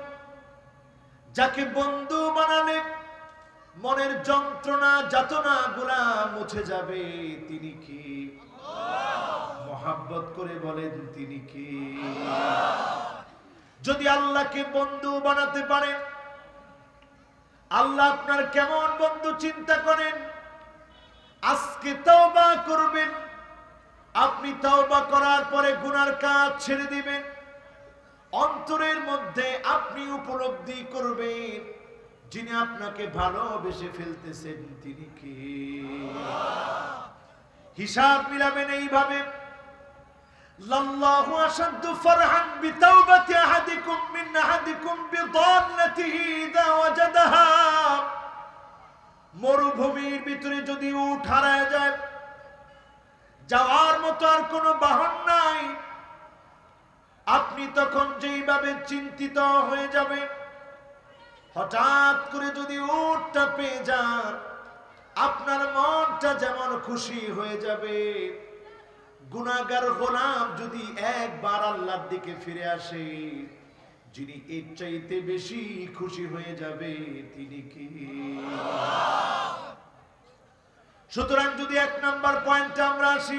যাকে বন্ধু বানালে মনের যন্ত্রণা যাতনা গুলা মুছে যাবে, তিনি কি? মহব্বত করে বলেন তিনি কি? যদি আল্লাহকে বন্ধু বানাতে পারেন, আল্লাহ আপনার কেমন বন্ধু চিন্তা করেন। আজকে তওবা করবেন, আপনি তওবা করার পরে গুনার কাজ ছেড়ে দিবেন, অন্তরের মধ্যে আপনি উপলব্ধি করবেন যিনি আপনাকে ভালোবেসে ফেলতেছেন তিনি কে। হিসাব মিলাবেন এইভাবে, লাল্লাহু আশাদ্দু ফারহান বিতাওবাতি আহাদিকুম মিন আহাদিকুম বিদাল্লাতিহি ইযা ওয়াজাদাহা। মরুভূমির ভিতরে যদি উট হারায় যায়, যাওয়ার মতো আর কোনো বাহন নাই, আপনি তখন যেইভাবে চিন্তিত হয়ে যাবেন, হঠাৎ করে যদি উটটা পেয়ে যান, আপনার মনটা যেমন খুশি হয়ে যাবে। গুনাহগার গোলাম যদি একবার আল্লাহর দিকে ফিরে আসে, যিনি এর চাইতে বেশি খুশি হয়ে যাবে তিনি কি? সুতরাং যদি 1 নাম্বার পয়েন্টে আমরা আসি,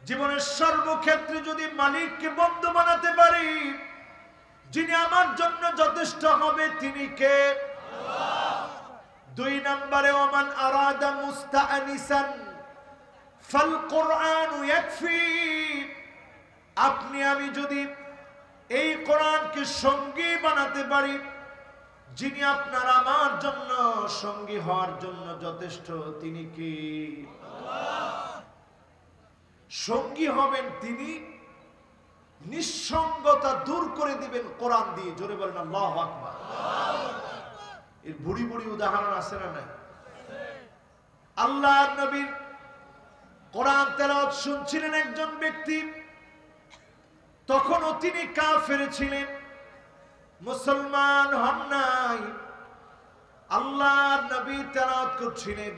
জীবনের সর্বক্ষেত্রে যদি মালিককে বন্ধু বানাতে পারি, যিনি আমার জন্য যথেষ্ট হবে তিনি কে? আল্লাহ। 2 নম্বরে ওমান আরাদা মুস্তাআনিসান ফাল কুরআনু ইয়াকফি। আপনি আমি যদি এই কোরআনকে সঙ্গী বানাতে পারি, যিনি আপনার আমার জন্য সঙ্গী হওয়ার জন্য যথেষ্ট তিনি কে? আল্লাহ। সঙ্গী হবেন তিনি, নিঃসঙ্গতা দূর করে দিবেন কোরআন দিয়ে। জোরে বলেন আল্লাহু আকবার। এর বুড়ি বুড়ি উদাহরণ আছে না নাই? আল্লাহর নবীর কোরআন তেলাওয়াত শুনছিলেন একজন ব্যক্তি, তখনও তিনি কাফের ছিলেন, মুসলমান হন নাই। আল্লাহর নবী তেলাওয়াত করছিলেন,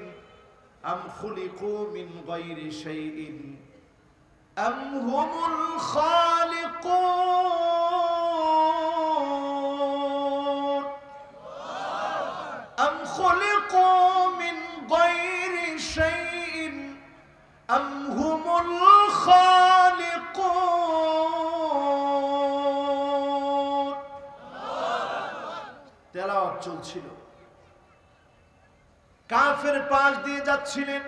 আম খুলিকু মিন গায়রি শাইইন أم هم الخالقون أم خلقوا من غير شيء أم هم الخالقون। তেলাওয়াত চলছিল, কাফের পাশ দিয়ে যাচ্ছিলেন।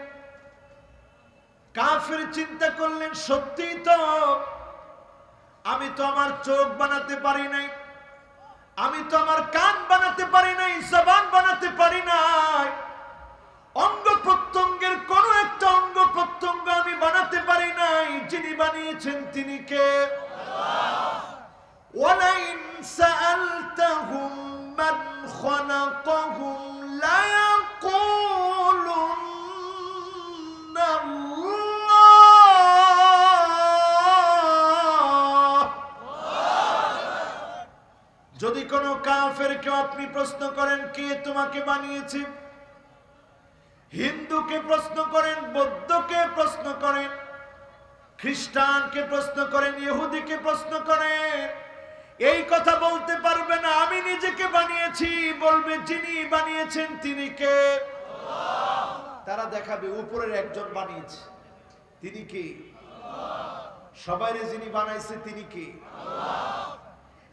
কাফের চিন্তা করলেন, সত্যি তো আমি তো আমার চোখ বানাতে পারি নাই, আমি তো আমার কান বানাতে পারি নাই, জবান বানাতে পারি নাই, অঙ্গ প্রত্যঙ্গের কোন একটা অঙ্গ প্রত্যঙ্গ আমি বানাতে পারি নাই, যিনি বানিয়েছেন তিনি কে? আল্লাহ। ওয়ালাইন সাআলতাহুম মান খালাকাহুম লা ইয়াকুলুন্না যদি কোন কাফেরকে আপনি প্রশ্ন করেন কে তোমাকে বানিয়েছে, হিন্দুকে প্রশ্ন করেন, বৌদ্ধকে প্রশ্ন করেন, খ্রিস্টানকে প্রশ্ন করেন, ইহুদিকে প্রশ্ন করেন, এই কথা বলতে পারবে না আমি নিজেকে বানিয়েছি, বলবে যিনি বানিয়েছেন তিনি কে? আল্লাহ। তারা দেখাবে উপরের একজন বানিয়েছে, তিনি কে? আল্লাহ। সবাইরে যিনি বানাইছে তিনি কে? আল্লাহ।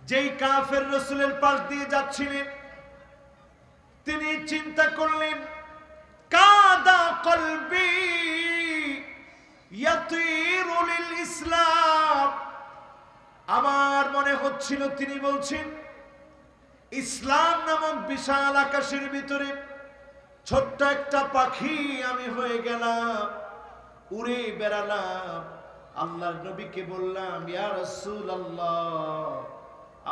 যেই কাফের রাসূলের পাশ দিয়ে যাচ্ছিলেন তিনি চিন্তা করলেন কাদা কলবি ইয়াতিরু লিল ইসলাম, আমার মনে হচ্ছিল তিনি বলছেন ইসলাম নামক বিশাল আকাশের ভিতরে ছোট্ট একটা পাখি আমি হয়ে গেলাম, উড়ে বেড়ালাম। আল্লাহর নবীকে বললাম ইয়া রাসূলুল্লাহ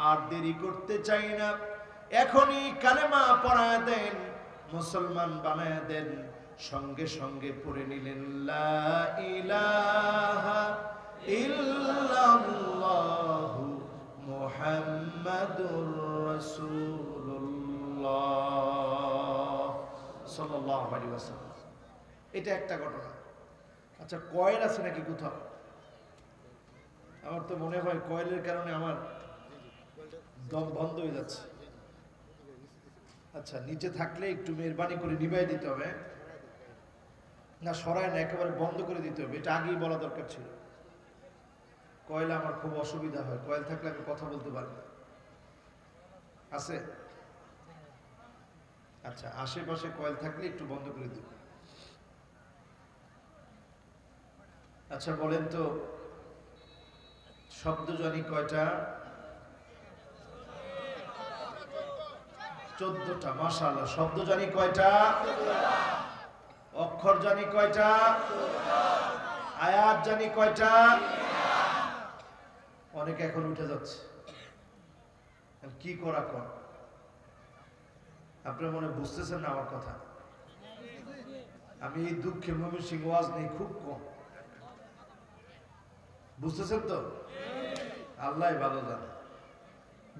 আর দেরি করতে চাই না, এখনই কালেমা পড়ায় দেন, মুসলমান বানায় দেন। সঙ্গে সঙ্গে পড়ে নিলেন লা ইলাহা ইল্লাল্লাহু মুহাম্মাদুর রাসূলুল্লাহ সাল্লাল্লাহু আলাইহি ওয়াসাল্লাম। এটা একটা ঘটনা। আচ্ছা, কয়েল আছে নাকি কোথাও? আমার তো মনে হয় কয়েলের কারণে আমার দম বন্ধ হয়ে যাচ্ছে। আচ্ছা, নিচে থাকলে একটু মেহরবানি করে নিভাই দিতে হবে, না সরায় না, একেবারে বন্ধ করে দিতে হবে। এটা আগেই বলা দরকার ছিল। কয়েলে আমার খুব অসুবিধা হয়, কয়েল থাকলে আমি কথা বলতে পারি না। আছে? আচ্ছা, আশেপাশে কয়েল থাকলে একটু বন্ধ করে দিব। আচ্ছা বলেন তো, শব্দ জানি কয়টা? 14টা। মাশাআল্লাহ। শব্দ জানি কয়টা? অক্ষর জানি কয়টা? আয়াত জানি কয়টা? অনেকে এখন উঠে যাচ্ছে, কি করা কর। আপনারা মনে বুঝতেছেন না আমার কথা? আমি এই দুঃখে ময়মনসিংহ ওয়াজ নেই খুব কম, বুঝতেছেন তো? আল্লাহ ভালো জানে।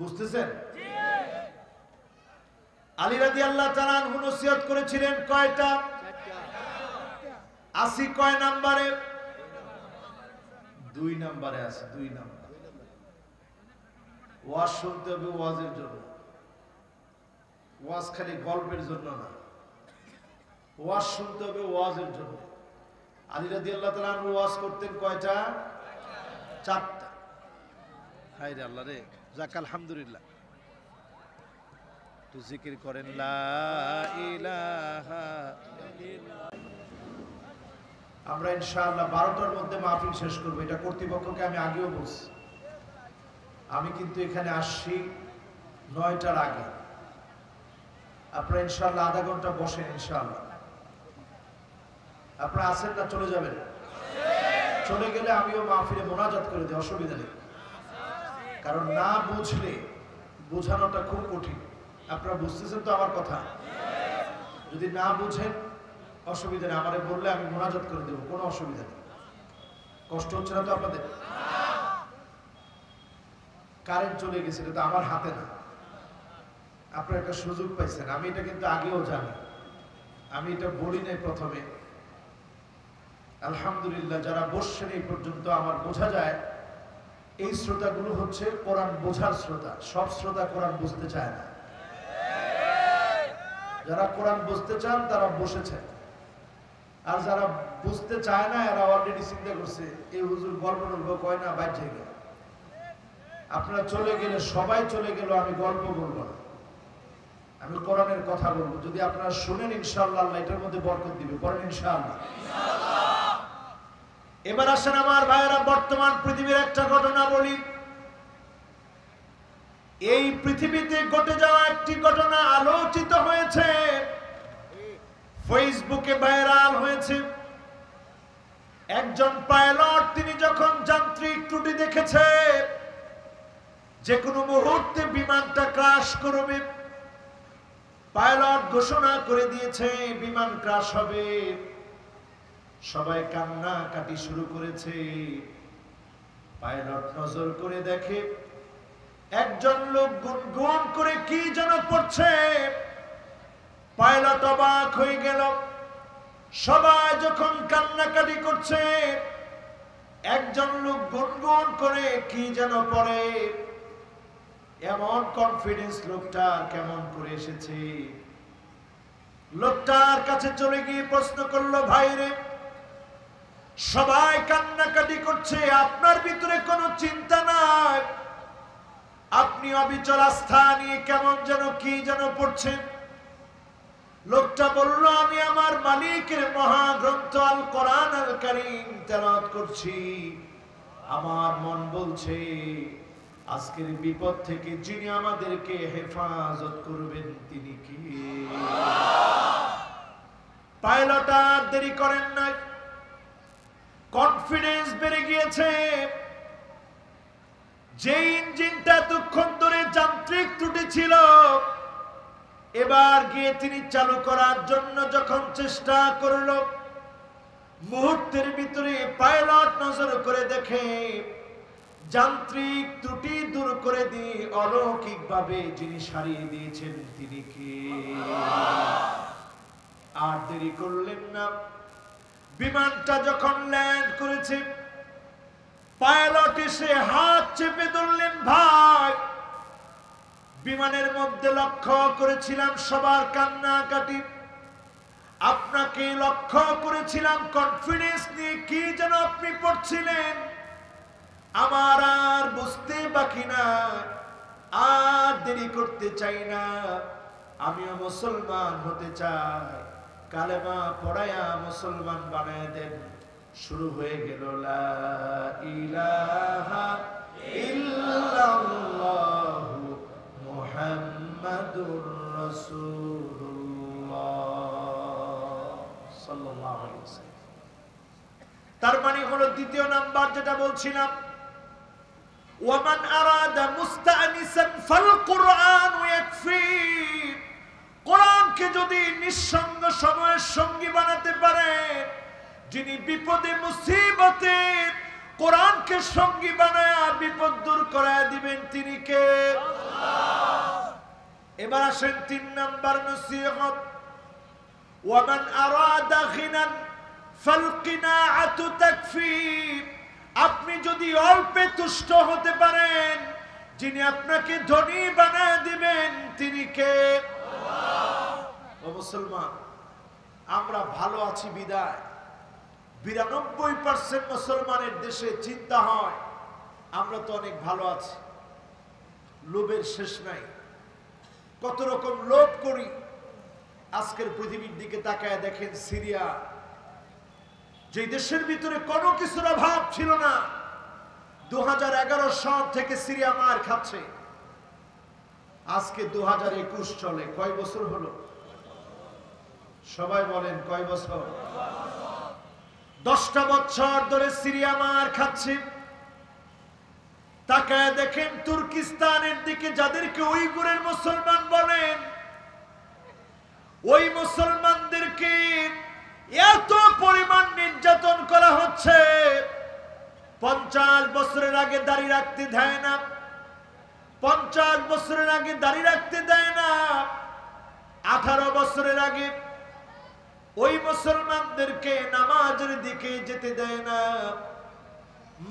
বুঝতেছেন? আলী রাদিয়াল্লাহু তাআলা আনহু নসিহত করেছিলেন কয়টা? 80 কয় নম্বরে? 2 নম্বরে আছে। 2 নম্বর। ওয়াজ শুনতে হবে ওয়াজের জন্য, ওয়াজ খালি গল্পের জন্য না, ওয়াজ শুনতে হবে ওয়াজের জন্য। আলী রাদিয়াল্লাহু তাআলা আনহু ওয়াজ করতেন কয়টা? 4টা। হায় রে আল্লাহ রে, যাক আলহামদুলিল্লাহ। তো জিকির করেন লা ইলাহা ইল্লাল্লাহ। আমরা ইনশাআল্লাহ 12টার মধ্যে মাহফিল শেষ করব, এটা কর্তৃপক্ষকে আমি আগেও বলছি। আমি কিন্তু এখানে আসছি 9টার আগে। আপনারা ইনশাআল্লাহ আধা ঘন্টা বসেন, ইনশাআল্লাহ। আপনারা আসেন না চলে যাবেন? চলে গেলে আমিও মাহফিলে মোনাজাত করে দিই, অসুবিধা নেই। কারণ না বুঝলে বোঝানোটা খুব কঠিন। আপনারা বুঝতেছেন তো আমার কথা? যদি না বুঝেন অসুবিধা নেই, আমারে বললে আমি মোনাজাত করে দেবো, কোনো অসুবিধা নেই। কষ্ট হচ্ছে না তো আপনাদের? কারেন্ট চলে গেছে, এটা তো আমার হাতে না। আপনারা একটা সুযোগ পাইছেন, আমি এটা কিন্তু আগেও জানি, আমি এটা বলি নাই প্রথমে। আলহামদুলিল্লাহ, যারা বসছেন এই পর্যন্ত, আমার বোঝা যায় এই শ্রোতাগুলো হচ্ছে কোরআন বোঝার শ্রোতা। সব শ্রোতা কোরআন বুঝতে চায় না। যারা কোরআন বুঝতে চান তারা বসেছেন, আর যারা বুঝতে চায় না এরা অলরেডি চিন্তা করছে এই হুজুর গল্প টল্প কয় না, বাইর জায়গা। আপনারা চলে গেলে, সবাই চলে গেল, আমি গল্প বলবো না, আমি কোরআনের কথা বলবো। যদি আপনারা শুনেন ইনশাআল্লাহ আল্লাহ এটার মধ্যে বরকত দিবে। বলেন ইনশাআল্লাহ। এবার আসেন আমার ভাইয়েরা, বর্তমান পৃথিবীর একটা ঘটনা বলি। এই পৃথিবীতে ঘটে যাওয়া একটি ঘটনা আলোচিত হয়েছে, ফেসবুকে ভাইরাল হয়েছে। একজন পাইলট তিনি যখন যান্ত্রিক ত্রুটি দেখেছে যে কোনো মুহূর্তে বিমানটা ক্র্যাশ করবে, পাইলট ঘোষণা করে দিয়েছে বিমান ক্র্যাশ হবে। সবাই কান্নাকাটি শুরু করেছে। পাইলট নজর করে দেখে একজন লোক গুনগুন করে কি যেন পড়ছে। পাইলট অবাক হয়ে গেল। সবাই যখন কান্নাকাটি করছে, একজন লোক গুনগুন করে কি যেন পড়ে। এমন কনফিডেন্স লোকটার কেমন করে এসেছে? লোকটার কাছে চলে গিয়ে প্রশ্ন করলো, ভাইরে সবাই কান্নাকাটি করছে, আপনার ভিতরে কোনো চিন্তা নাই? আপনি অবিচল আস্থা নিয়ে কেমন যেন কি যেন পড়ছেন। লোকটা বলল, আমি আমার মালিকের মহাগ্রন্থ আল কোরআন আল কারীম তেলাওয়াত করছি। আমার মন বলছে আজকের বিপদ থেকে যিনি আমাদেরকে হেফাজত করবেন তিনি কি? পাইলট আর দেরি করেন নাই, কনফিডেন্স বেড়ে গিয়েছে। যে ইঞ্জিনটা এতক্ষণ ধরে যান্ত্রিক ত্রুটি ছিল, এবার গিয়ে তিনি চালু করার জন্য যখন চেষ্টা করল, মুহূর্তের ভিতরে পাইলট নজর করে দেখে যান্ত্রিক ত্রুটি দূর করে দিয়ে অলৌকিকভাবে যিনি সারিয়ে দিয়েছেন তিনি কে? আর দেরি করলেন না। বিমানটা যখন ল্যান্ড করেছে, পাইলট এসে হাত চেপে ধরলেন। ভাই, বিমানের মধ্যে লক্ষ্য করেছিলাম সবার কান্নাকাটি, আপনাকে লক্ষ্য করেছিলাম কনফিডেন্স নিয়ে কি যেন আপনি পড়ছিলেন। আমার আর বুঝতে বাকি না, আর দেরি করতে চাই না, আমিও মুসলমান হতে চাই, কালেমা পড়ায়া মুসলমান বানায় দেন। শুরু হয়ে গেল লা ইলাহা ইল্লাল্লাহু মুহাম্মাদুর রাসূলুল্লাহ সাল্লাল্লাহু আলাইহি ওয়াসাল্লাম। তার মানে হলো দ্বিতীয় নাম্বার যেটা বলছিলাম, ওয়ামান আরাদা মুস্তানিসান ফাল কুরআন ইয়াকফি। কোরআনকে যদি নিঃসঙ্গ সময়ের সঙ্গী বানাতে পারে, যিনি বিপদে মুসিবতে কোরআনকে সঙ্গী বানায়া বিপদ দূর করায় দিবেন তিনি কে? এবার আসেন 3 নাম্বার নসিহত, ওয়ামান আরাদা গিনান ফাল কিনাআতু তাকফি। আপনি যদি অল্পে তুষ্ট হতে পারেন, যিনি আপনাকে ধনী বানায় দিবেন তিনি কে? ও মুসলমান, আমরা ভালো আছি বিদায় 92% মুসলমানের দেশে চিন্তা হয় আমরা তো অনেক ভালো আছি। লোভের শেষ নাই, কত রকম লোভ করি। আজকের পৃথিবীর দিকে তাকায় দেখেন, সিরিয়া যে দেশের ভিতরে কোনো কিছুর অভাব ছিল না, 2011 সাল থেকে সিরিয়া মার খাচ্ছে। আজকে 2021 চলে, কয় বছর হলো? সবাই বলেন কয় বছর? 10টা বছর ধরে সিরিয়া মার খাচ্ছে। তাকায় দেখেন তুর্কিস্তানের দিকে, যাদেরকে উইগুরের মুসলমান বলেন, ওই মুসলমানদেরকে এত পরিমাণ নির্যাতন করা হচ্ছে। 50 বছরের আগে দাড়ি রাখতে দেয় না, 50 বছরের আগে দাড়ি রাখতে দেয় না, 18 বছরের আগে ওই মুসলমানদেরকে নামাজের দিকে যেতে দেয় না,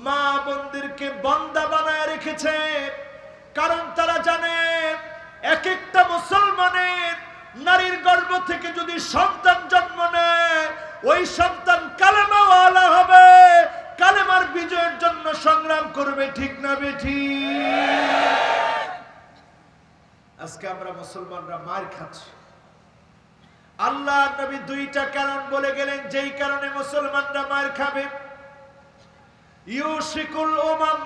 মা বোনদেরকে বন্দা বানায় রেখেছে। কারণ তারা জানে এক একটা মুসলমানের নারীর গর্ভ থেকে যদি সন্তান জন্ম নেয়, ওই সন্তান কালেমাওয়ালা হবে, কালেমার বিজয়ের জন্য সংগ্রাম করবে। ঠিক না বেঠিক? আজকে আমরা মুসলমানরা মার খাচ্ছি। আল্লাহ নবী 2টা কারণ বলে গেলেন যেই কারণে মুসলমানরা মার খাবে। ইউশিকুল উমাম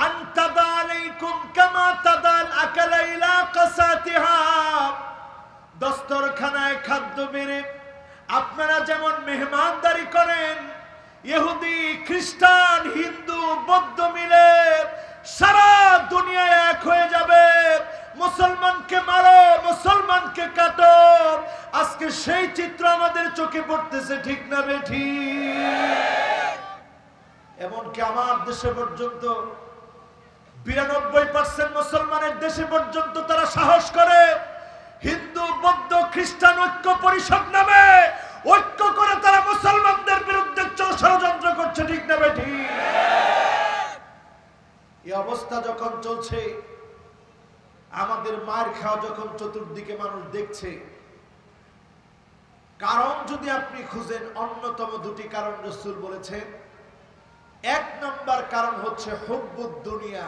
আন তাদা আলাইকুম কামা তাদাল আকালা ইলা কাসাতিহা। দস্তরখানায় খাদ্য বেড়ে আপনারা যেমন মেহমানদারি করেন, ইহুদি, খ্রিস্টান, হিন্দু, বৌদ্ধ মিলে সারা দুনিয়ায় এক হয়ে যাবে। মুসলমানকে মারো, মুসলমানকে কাটো। আজকে সেই চিত্র আমাদের চোখে পড়তেছে। ঠিক না বেঠিক? এমনকি আমার দেশে পর্যন্ত 92% মুসলমানের দেশে পর্যন্ত তারা সাহস করে হিন্দু, বৌদ্ধ, খ্রিস্টান ঐক্য পরিষদ নামে ঐক্য করে তারা মুসলমানদের বিরুদ্ধে ষড়যন্ত্র করছে। ঠিক না বেঠিক? এই অবস্থা যখন চলছে, আমাদের মার খাওয়া যখন চতুর্দিকে মানুষ দেখছে, কারণ যদি আপনি খুঁজেন, অন্যতম 2টি কারণ রাসূল বলেছেন। 1 নম্বর কারণ হচ্ছে হুব্বুদ দুনিয়া,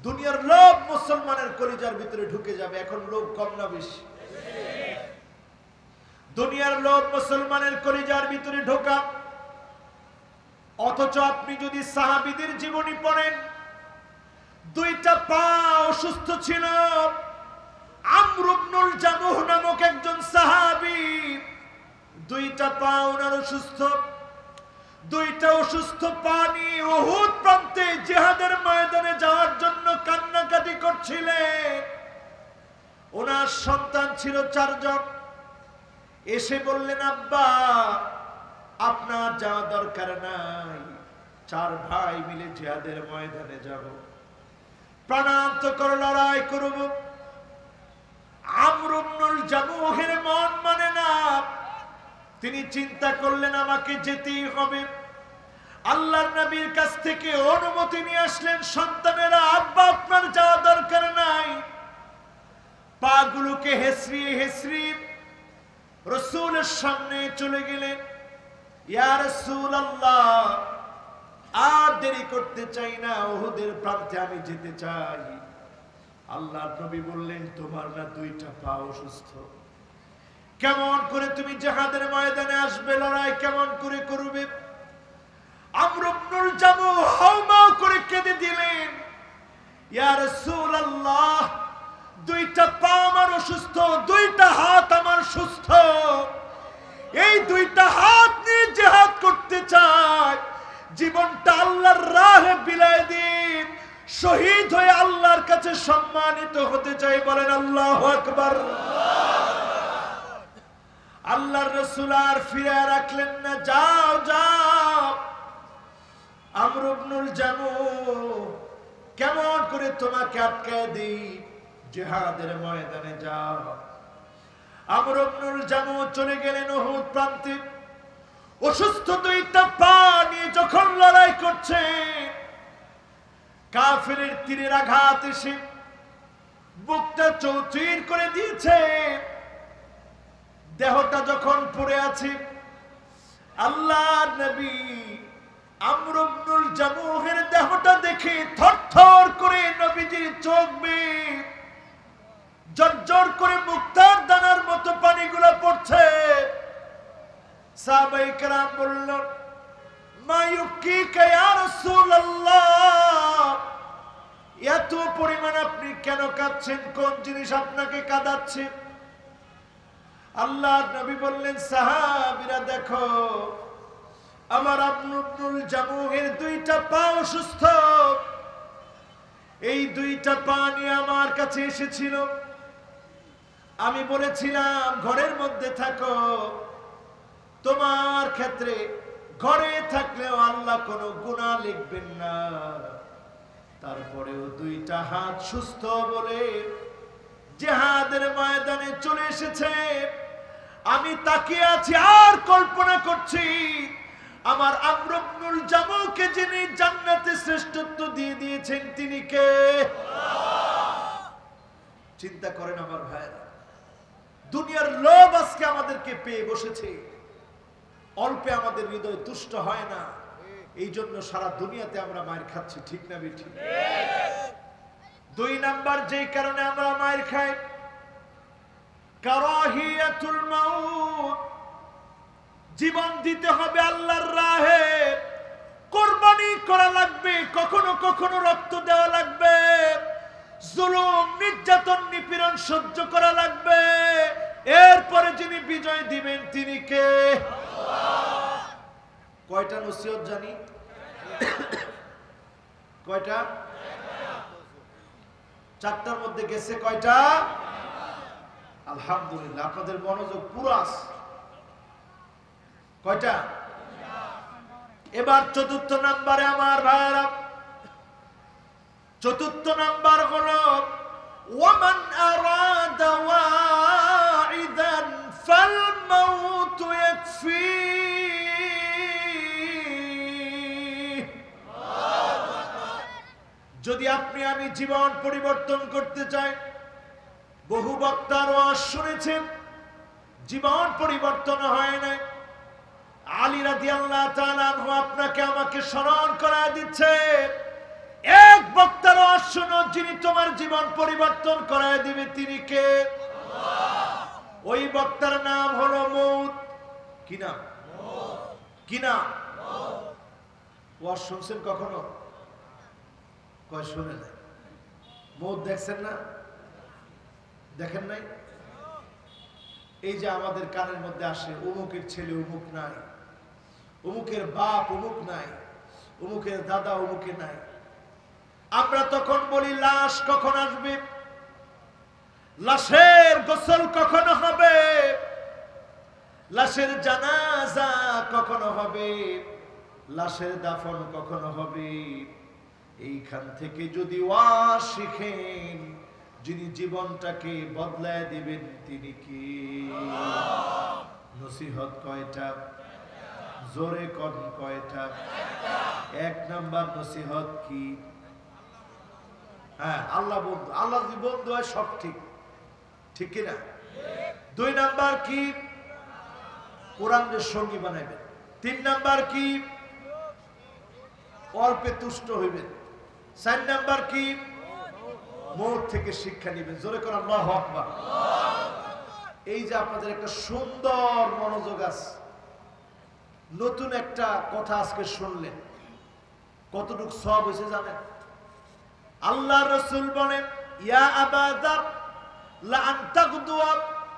দুনিয়ার লোভ মুসলমানের কলিজার ভিতরে ঢুকে যাবে। এখন লোভ কম না বেশি? দুনিয়ার লোভ মুসলমানের কলিজার ভিতরে ঢোকা। অথচ আপনি যদি সাহাবীদের জীবনী পড়েন, দুইটা পা অসুস্থ ছিল। আমর ইবনুল জামুহ নামক একজন সাহাবী, দুইটা পা ওনার অসুস্থ। দুইটা অসুস্থ পা নিয়ে উহুদ প্রান্তে জিহাদের ময়দানে যাওয়ার জন্য কান্নাকাটি করছিলেন। ওনার সন্তান ছিল 4 জন। এসে বললেন, আব্বা আপনার যাওয়া দরকার নাই, 4 ভাই মিলে জিহাদের ময়দানে যাব, প্রাণান্তকর লড়াই করব। আমর ইবনুল জামুহের মন মানে না। তিনি চিন্তা করলেন আমাকে যেতেই হবে। আল্লাহর নবীর কাছ থেকে অনুমতি নিয়ে আসলেন সন্তানেরা, আব্বা আপনার যাওয়া দরকার নাই। পাগুলোকে হেসরিয়ে হেসরিয়ে রাসূলের সামনে চলে গেলেন। ইয়া রাসূলুল্লাহ, আর দেরি করতে চাই না, উহুদের প্রান্তে আমি যেতে চাই। আল্লাহর নবী বললেন, তোমার না দুইটা পা অসুস্থ, কেমন করে তুমি জিহাদের ময়দানে আসবে? লড়াই কেমন করে করবে? আমর ইবনুল জামুহ হাউমাউ করে কেঁদে দিলেন, ইয়া রাসূলুল্লাহ, দুইটা পা আমার অসুস্থ, দুইটা হাত আমার সুস্থ। এই দুইটা হাত নিয়ে জিহাদ করতে চাই, জীবনটা আল্লাহর রাহে বিলায় দিন, শহীদ হয়ে আল্লাহর কাছে সম্মানিত হতে চাই। বলেন আল্লাহু আকবার। আল্লাহর রাসূল আর ফিরে রাখলেন না, যাও যাও। আমর ইবনুল জামুহ, কেমন করে তোমাকে আটকায় দেই, জিহাদের ময়দানে যাও। আমর ইবনুল জামুহ চলে গেলেন উহুদ প্রান্তে। অসুস্থ দুইটা পা নিয়ে যখন লড়াই করছে, কাফেরের তীরের আঘাত এসে বুকটা চৌচির করে দিয়েছে। দেহটা যখন পড়ে আছে, আল্লাহর নবী আমর ইবনুল জামুহের দেহটা দেখে থরথর করে নবীজির চোখ বেয়ে জর্জর করে মুক্তার দানার মতো পানিগুলো পড়ছে। সাহাবায়ে কেরাম বললেন, মা ইউকিকা ইয়া রাসূলুল্লাহ, এত পরিমাণ আপনি কেন কাঁদছেন? কোন জিনিস আপনাকে কাঁদাচ্ছে? আল্লাহর নবী বললেন, সাহাবীরা দেখো, আমার আমর ইবনুল জামুহের দুইটা পা অসুস্থ। এই দুইটা পা নিয়ে আমার কাছে এসেছিল। আমি বলেছিলাম ঘরের মধ্যে থাকো, তোমার ক্ষেত্রে ঘরে থাকলেও আল্লাহ কোনো গুনাহ লিখবেন না। তারপরেও দুইটা হাত সুস্থ বলে জিহাদের ময়দানে চলে এসেছে। আমি তাকিয়ে আছি আর কল্পনা করছি, আমার আমর ইবনুল জামুহকে যিনি জান্নাতে শ্রেষ্ঠত্ব দিয়ে দিয়েছেন তিনি কে? চিন্তা করেন আমার ভাইরা, দুনিয়ার লোভ আজকে আমাদেরকে পেয়ে বসেছে। অল্পে আমাদের হৃদয় তুষ্ট হয় না, এই জন্য সারা দুনিয়াতে আমরা মায়ের খাচ্ছি। ঠিক না বেঠিক? 2 নাম্বার যেই কারণে আমরা মায়ের খাই, কারাহিয়াতুল মাউত। জীবন দিতে হবে আল্লাহর রাহে, কুরবানি করা লাগবে, কখনো কখনো রক্ত দেওয়া লাগবে, জুলুম নির্যাতন নিপীড়ন সহ্য করা লাগবে। এরপরে যিনি বিজয় দিবেন তিনি কে? কয়টা নসিহত জানি? কয়টা? 4টার মধ্যে গেছে কয়টা? আলহামদুলিল্লাহ, আপনাদের মনোযোগ পুরো আছে। কয়টা? এবার 4র্থ নাম্বারে আমার ভাইরা, 4র্থ নাম্বার হলো ওয়ামান আরাদা ওয়াইদান ফাল মাউত ইয়াকফি। যদি আপনি আমি জীবন পরিবর্তন করতে চাই, বহু বক্তার ওয়াজ শুনেছেন, জীবন পরিবর্তন হয় না। আলী রাদিয়াল্লাহু তাআলা আনহু আপনাকে আমাকে স্মরণ করায় দিচ্ছে, এক বক্তার ওয়াজ শোনো, যিনি তোমার জীবন পরিবর্তন করায় দিবে তিনি কে? ওই বক্তার নাম হলো মউত। কি নাম? কি নাম? ওয়াজ শুনছেন কখনো? কয় শুনে নাই। মউত দেখছেন না? দেখেন নাই? এই যে আমাদের কানের মধ্যে আসে, অমুকের ছেলে অমুক নাই, অমুকের বাপ অমুক নাই, অমুকের দাদা অমুকে নাই। আমরা তখন বলি লাশ কখন আসবে, লাশের গোসল কখনো হবে, লাশের জানাজা কখনো হবে, লাশের দাফন কখনো হবে। এইখান থেকে যদি ওয়াজ শিখেন, যিনি জীবনটাকে বদলায় দিবেন তিনি কি? নসিহত কয়টা? জোরে কোন কয়টা? এক নাম্বার নসিহত কি? হ্যাঁ, আল্লাহ বন্ধু। আল্লাহ যদি বন্ধু হয় সব ঠিক, ঠিক কিনা? দুই নাম্বার কি? কোরআনের সঙ্গী বানাইবেন। তিন নাম্বার কি? অল্পে তুষ্ট হইবেন। চার নাম্বার কি? মওত থেকে শিক্ষা নেবেন। জোরে করে আল্লাহু আকবার। এই যে আপনাদের একটা সুন্দর মনোযোগ আছে, নতুন একটা কথা আজকে শুনলেন, কতটুকু সওয়াব হয়েছে জানেন? আল্লাহ রাসূল বলেন, ইয়া আবা যার লা আন তাগদুয়া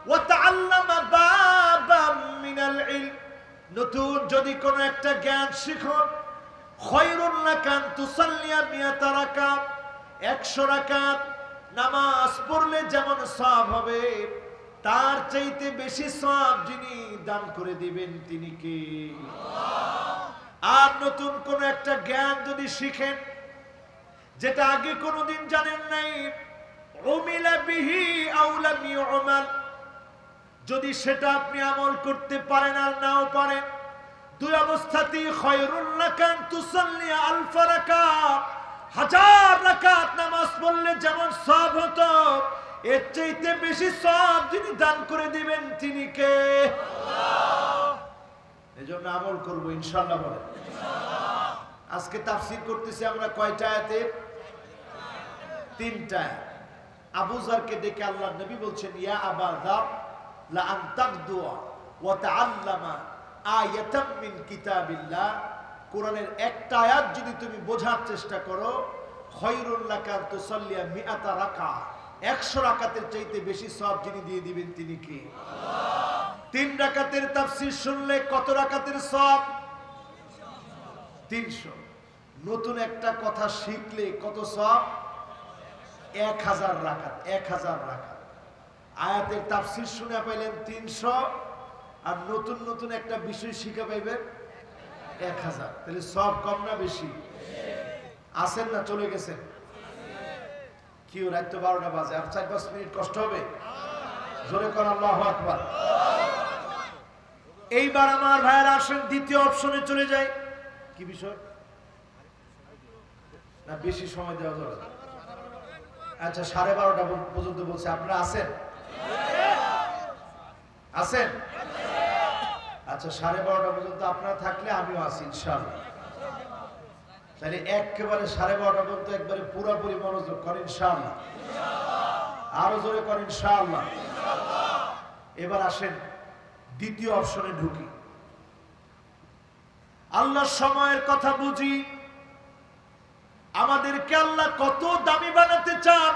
ওয়া তাআল্লামা বাবাম মিনাল ইলম। নতুন যদি কোনো একটা জ্ঞান শিখো, খায়রুল লাকা আন তুসাল্লিয়া মিয়াতা রাকাত, 100 রাকাত নামাজ পড়লে যেমন সওয়াব হবে, তার চাইতে বেশি সওয়াব যিনি দান করে দিবেন তিনি কে? আর নতুন কোন একটা জ্ঞান যদি শিখেন, যেটা আগে কোনোদিন জানেন নাই, উমিলা বিহি আও লাম ইউমাল, যদি সেটা আপনি আমল করতে পারেন আর নাও পারেন, দুই অবস্থাতেই খায়রুল লাকা আন তুসাল্লি আলফ রাকাত, 1000 রাকাত নামাজ পড়লে যেমন সওয়াব হতো, এর চাইতে বেশি সওয়াব যিনি দান করে দিবেন তিনি কে? আল্লাহ। এজন্য আমল করব ইনশাআল্লাহ। বলেন ইনশাআল্লাহ। আজকে তাফসীর করতেছি আমরা কয়টা আয়াতে? 3টা। আবু যারকে দেখে আল্লাহর নবী বলছেন, ইয়া আবা যার লা আন তাগদুয়া ওয়া তাআল্লামা আয়াতাম মিন কিতাবিল্লাহ। কোরআনের একটা আয়াত যদি তুমি বোঝার চেষ্টা করো, খায়রুল লাকা আন তুসাল্লিয়া মিআতা রাকাত, 100 রাকাতের চাইতে বেশি সওয়াব যিনি দিয়ে দিবেন তিনি কে? আল্লাহ। 3 রাকাতের তাফসীর শুনলে কত রাকাতের সওয়াব? 300। নতুন একটা কথা শিখলে কত সওয়াব? 1000 রাকাত। 1000 রাকাত। আয়াতের তাফসীর শুনে পাইলেন 300, আর নতুন নতুন একটা বিষয় শিখে পাইবেন 1000। তাহলে সওয়াব কম না বেশি? আছেন না চলে গেছেন? কি রাত তো 12টা বাজে, আর 4-5 মিনিট কষ্ট হবে? জোরে কর আল্লাহু আকবার। এইবার আমার ভাইয়েরা আসেন দ্বিতীয় অপশনে চলে যাই। কি বিষয়? না বেশি সময় দেওয়া যাবে? আচ্ছা, 12:30টা পর্যন্ত বলছে। আপনারা আছেন? আছেন? আচ্ছা, 12:30টা পর্যন্ত আপনারা থাকলে আমিও আছি ইনশাআল্লাহ। তাহলে একেবারে 12:30টা পর্যন্ত একবারে পুরোপুরি মনোযোগ করেন ইনশাআল্লাহ। আরো জোরে করেন ইনশাআল্লাহ। এবার আসেন দ্বিতীয় অপশনে ঢুকি। আল্লাহর সময়ের কথা বুঝি। আমাদেরকে আল্লাহ কত দামি বানাতে চান।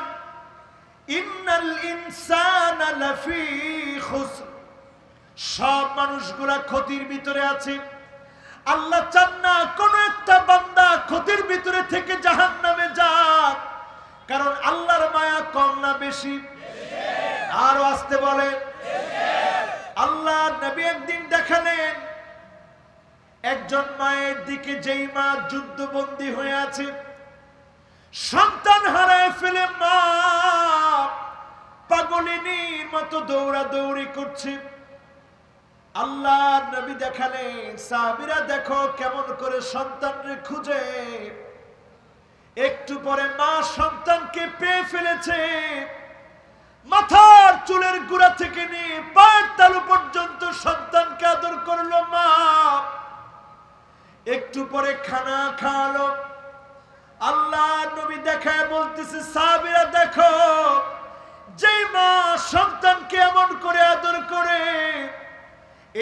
ইন্নাল ইনসানা লাফি খুসর, সব মানুষগুলা ক্ষতির ভিতরে আছে। আল্লাহ চান না কোন একটা বান্দা ক্ষতির ভিতরে থেকে জাহান্নামে যাক, কারণ আল্লাহর মায়া কম না বেশি? আরো আসতে বলে। আল্লাহ নবী একদিন দেখালেন একজন মায়ের দিকে, যেই মা যুদ্ধবন্দী হয়ে আছে, সন্তান হারায় ফেলে মা পাগলিনীর মতো দৌড়াদৌড়ি করছে। আল্লাহ নবী দেখালেন, সাহাবীরা দেখো কেমন করে সন্তানকে খুঁজে। একটু পরে মা সন্তানকে পেয়ে ফেলেছে। মাথার চুলের গোড়া থেকে নিয়ে পায়ের তালু পর্যন্ত সন্তানকে আদর করলো মা। একটু পরে খানা খাওয়ালো। আল্লাহ নবী দেখায় বলতেছে সাহাবীরা দেখো যেই মা সন্তানকে এমন করে আদর করে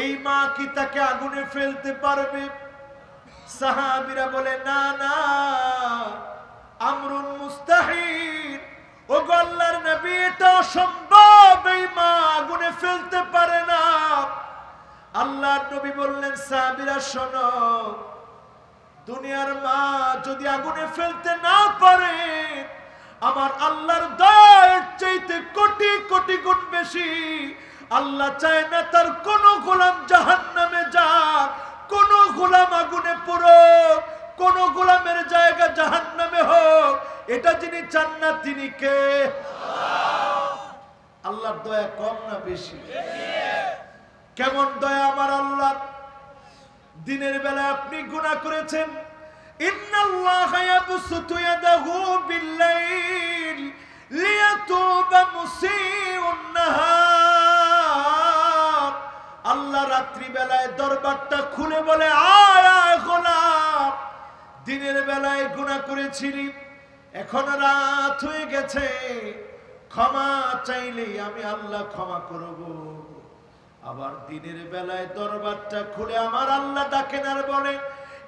এই মা কি তাকে আগুনে ফেলতে পারবে? সাহাবীরা বলে না না, আমরুন মুস্তাহিল, ও গো আল্লাহর নবী এটা অসম্ভব, এই মা আগুনে ফেলতে পারে না। আল্লাহর নবী বললেন সাহাবীরা শোনো, দুনিয়ার মা যদি আগুনে ফেলতে না পারে আমার আল্লাহর দয়ার চাইতে কোটি কোটি গুণ বেশি। আল্লাহ চায় না তার কোন গোলাম জাহান্নামে যাক, কোন গোলাম আগুনে পড়ুক, কোন গোলামের জায়গা জাহান্নামে হোক। এটা যিনি চান না তিনি কে? আল্লাহর দয়া কম না বেশি? কেমন দয়া আমার আল্লাহ! দিনের বেলা আপনি গুনাহ করেছেন, ইন্নাল্লাহা ইয়াবসুতু ইয়াদাহু বিল্লাইল লিয়াতুবা মুসিউন নাহার। আল্লাহ রাত্রি বেলায় দরবারটা খুলে বলে আয় আয় গোলাম, দিনের বেলায় গুনাহ করেছিলি, এখন রাত হয়ে গেছে, ক্ষমা চাইলেই আমি আল্লাহ ক্ষমা করব। আবার দিনের বেলায় দরবারটা খুলে আমার আল্লাহ ডাকেন আর বলে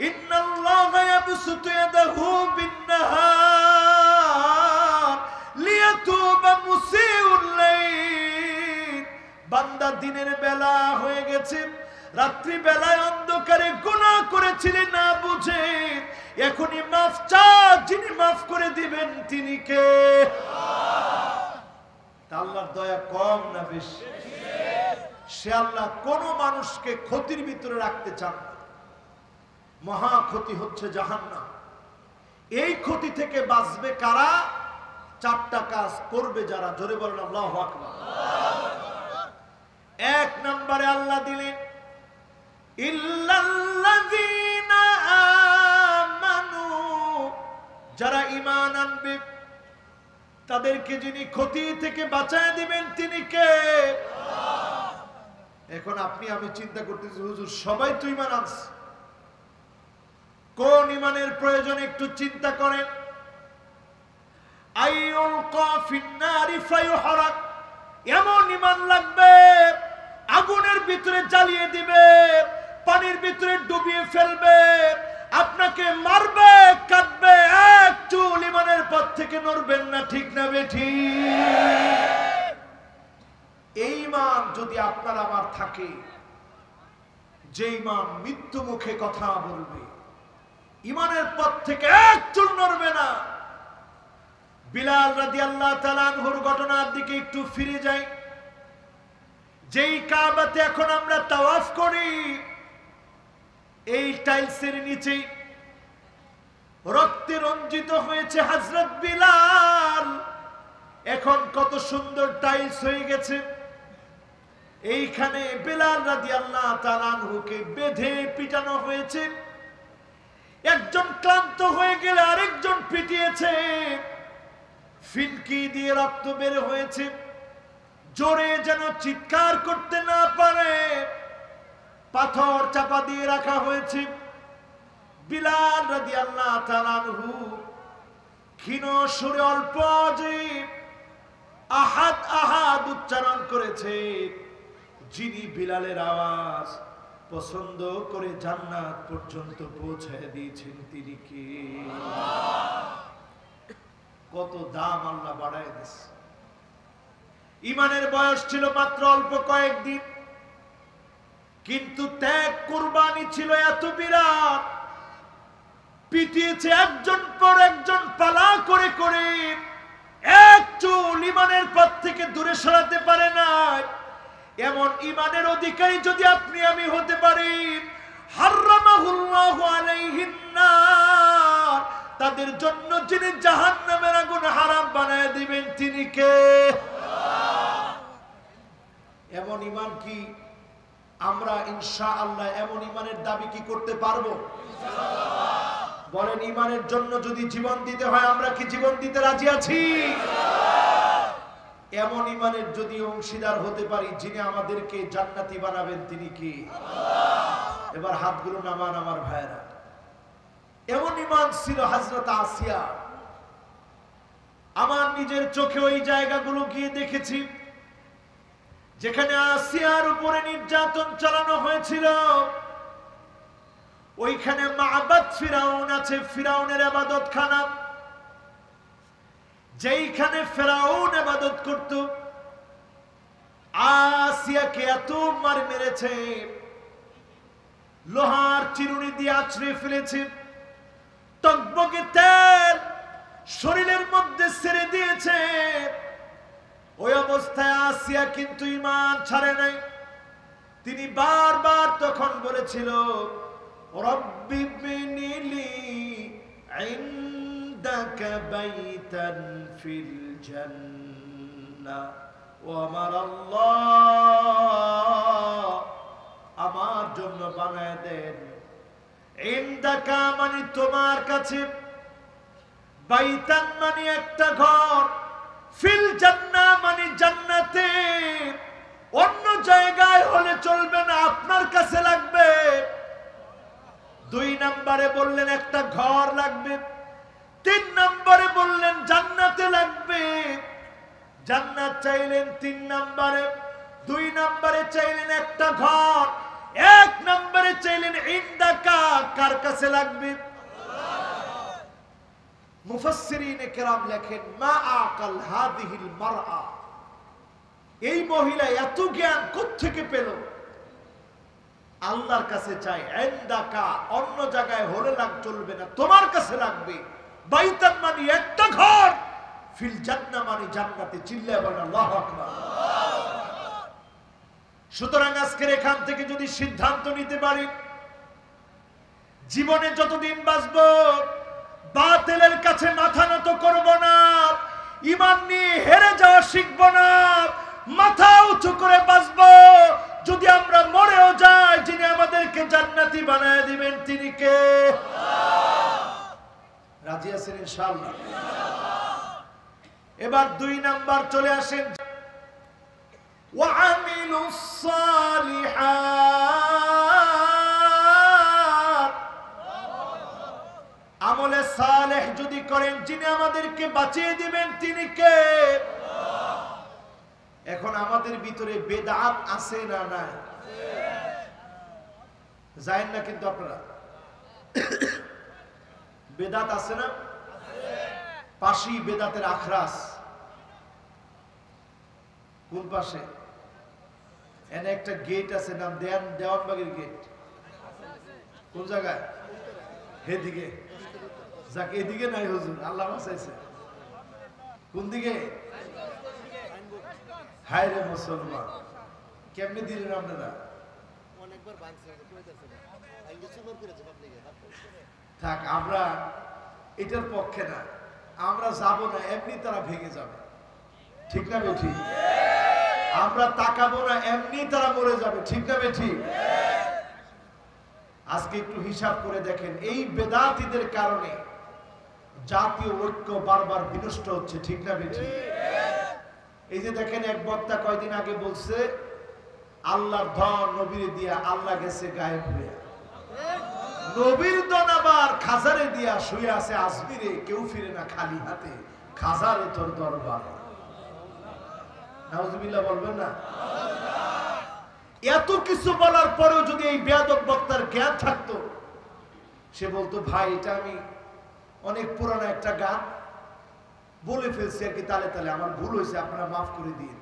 ইন্নাল্লাহা ইয়াবসুতু ইয়াদাহু বিন-নাহার লিয়াতুবা মুসিউল লাইল। বান্দা দিনের বেলা হয়ে গেছে, রাত্রি বেলায় অন্ধকারে গুনাহ করেছিলি না বুঝে, এখনই মাফ চা, যিনি মাফ করে দিবেন তিনি কে? আল্লাহর দয়া কম না বেশি? সে আল্লাহ কোন মানুষকে ক্ষতির ভিতরে রাখতে চান না। মহা ক্ষতি হচ্ছে জাহান্নাম। এই ক্ষতি থেকে বাঁচবে কারা? চারটা কাজ করবে যারা, জোরে বলেন আল্লাহু আকবার। এক নম্বরে আল্লাহ দিলেন ইল্লাল্লাযীনা আমানু, যারা ঈমান আনবে তাদেরকে যিনি ক্ষতি থেকে বাঁচায় দিবেন তিনি কে? এখন আপনি আমি চিন্তা করতেছি হুজুর সবাই তো ঈমান আনছে, কোন ঈমানের প্রয়োজন একটু চিন্তা করেন। আইয়ুলকা ফিন-নারি ফায়ুহরাক, এমন ঈমান লাগবে আগুনের ভিতরে জ্বালিয়ে দিবে, পানির ভিতরে ডুবিয়ে ফেলবে, আপনাকে মারবে, কাটবে, এক চুল ঈমানের পথ থেকে নড়বেন না, ঠিক না বেঠিক? এই ঈমান যদি আপনার আমার থাকে, যে ঈমান মৃত্যু মুখে কথা বলবে, ঈমানের পথ থেকে এক চুল নড়বে না। বিলাল রাদিয়াল্লাহু তাআলা আনহুর ঘটনার দিকে একটু ফিরে যাই। যেই কাবাতে এখন আমরা তাওয়াফ করি, এই টাইলসের নিচে রক্তে রঞ্জিত হয়েছে হযরত বিলাল। এখন কত সুন্দর টাইলস হয়ে গেছে। এইখানে বিলাল রাদিয়াল্লাহু তাআলা আনহুকে বেঁধে পিটানো হয়েছে। একজন ক্লান্ত হয়ে গেলে আরেকজন পিটিয়েছে, ফিনকি দিয়ে রক্ত বের হয়েছে, জোরে যেন চিৎকার করতে না পারে পাথর চাপা দিয়ে রাখা হয়েছে। বিলাল রাদিয়াল্লাহু তাআলা আনহু ক্ষীণ সুরে অল্প যে আহাদ আহাদ উচ্চারণ করেছে, যিনি বিলালের আওয়াজ পছন্দ করে জান্নাত পর্যন্ত পৌঁছায় দিয়েছেন তিনি কে? কত দাম আল্লাহ বাড়ায় দিয়েছে। ঈমানের বয়স ছিল মাত্র অল্প কয়েকদিন, কিন্তু ত্যাগ কুরবানি ছিল এত বিরাট। পিটিয়েছে একজন পর একজন পালা করে করে, এক চুল ঈমানের পথ থেকে দূরে সরাতে পারে না। এমন ঈমানের অধিকারী যদি আপনি আমি হতে পারি, হারামাহুল্লাহু আলাইহিন নার, তাদের জন্য যিনি জাহান্নামের আগুন হারাম বানায় দিবেন তিনি কে? এমন ঈমান কি আমরা ইনশাআল্লাহ এমন ঈমানের দাবি কি করতে পারবো? বলেন, ঈমানের জন্য যদি জীবন দিতে হয় আমরা কি জীবন দিতে রাজি আছি? এমন ঈমানের যদি অংশীদার হতে পারি, যিনি আমাদেরকে জান্নাতি বানাবেন তিনি কি? এবার হাতগুলো নামান আমার ভাইরা। এমন ঈমান ছিল হযরত আসিয়া আমার নিজের চোখে ওই জায়গাগুলো গিয়ে দেখেছি যেখানে আসিয়ার উপরে নির্যাতন চালানো হয়েছিল। ওইখানে মাবাদ ফিরাউন আছে, ফিরাউনের ইবাদতখানা, যেইখানে ফিরাউন ইবাদত করত। আসিয়াকে এত মার মেরেছে, লোহার চিরুনি দিয়ে আছড়ে ফেলেছে, টকবকে তেল শরীরের মধ্যে ছেড়ে দিয়েছে। ওই অবস্থায় আসিয়া কিন্তু ঈমান ছাড়ে নাই। তিনি বারবার তখন বলেছিল, রব্বি বিনিলি ইনদাকা বাইতান ফিল জান্নাহ ওয়া আমার আল্লাহ আমার জন্য বানায় দেন। ইনদাকা মানে তোমার কাছে, বাইতান মানে একটা ঘর, ফিল জান্নাহ মানে জান্নাতে। অন্য জায়গায় হলে চলবে না, আপনার কাছে লাগবে। 2 নম্বরে বললেন একটা ঘর লাগবে, 3 নম্বরে বললেন জান্নাতে লাগবে। জান্নাত চাইলেন 3 নম্বরে, 2 নম্বরে চাইলেন একটা ঘর, 1 নম্বরে চাইলেন ইনদাকা, কার কাছে লাগবে? মুফাসসিরিনে কেরাম লেখেন, মা আকাল হাদিহিল মারআ, এই মহিলা এত জ্ঞান কোত্থেকে পেল? আল্লাহর কাছে চাই, ইনদাকা অন্য জায়গায় হলে চলবে না, তোমার কাছে লাগবে। বাইতান মানে একটা ঘর, ফিল জান্নাহ মানে জান্নাতে। চিল্লায় বলেন আল্লাহু আকবার। সুতরাং আজকের এখান থেকে যদি সিদ্ধান্ত নিতে পারি, জীবনে যতদিন বাঁচব বাতিলের কাছে মাথা নত করব না, ঈমান নিয়ে হেরে যাওয়া শিখব না, মাথা উঁচু করে বাঁচব। যদি আমরা মরেও যাই, যিনি আমাদেরকে জান্নাতি বানায় দিবেন তিনি কে? রাজি আছেন ইনশাআল্লাহ? এবার 2 নাম্বার চলে আসেন, ওয়ামিলুস সালিহাত, আমলে সালেহ যদি করেন, যিনি আমাদেরকে বাঁচিয়ে দিবেন তিনি কে? এখন আমাদের ভিতরে বেদাত আছে না নাই? জানেন না কিন্তু আপনারা বেদাত আছে না? পাশি বেদাতের আখরাস কোন পাশে? এনে একটা গেট আছে, নাম দেওয়ানবাগের গেট। কোন জায়গায়? এদিকে। যাক, এদিকে নাই হুজুর, আল্লাহ বাঁচাইছে। কোন দিকে? হায় রে মুসলমান, কেমনে দিলেন আপনারা? থাক, আমরা এটার পক্ষে না, আমরা যাব না, এমনি তারা ভেঙে যাবে। ঠিক না বেঠি? আমরা তাকাবো না, এমনি তারা মরে যাবে। ঠিক না বেঠি? আজকে একটু হিসাব করে দেখেন, এই বেদাতীদের কারণে জাতীয় ঐক্য বারবার বিনষ্ট হচ্ছে। ঠিক না বেঠি? এই যে দেখেন, এক বক্তা কয়দিন আগে বলছে, আল্লাহর ধন নবীরে দিয়া আল্লাহ গেছে গায়েব হইয়া। নবীর ধন আবার খাজারে দিয়া শুয়ে আছে আজমিরে, কেউ ফিরে না খালি হাতে, খাজারে তোর দরবার। নাউজুবিল্লাহ বলবেন না? এত কিছু বলার পরেও যদি এই বেয়াদব বক্তার জ্ঞান থাকতো, সে বলতো, ভাই এটা আমি অনেক পুরানো একটা গান বলে ফেলছি আর কি, তালে তালে আমার ভুল হয়েছে, আপনারা মাফ করে দিন।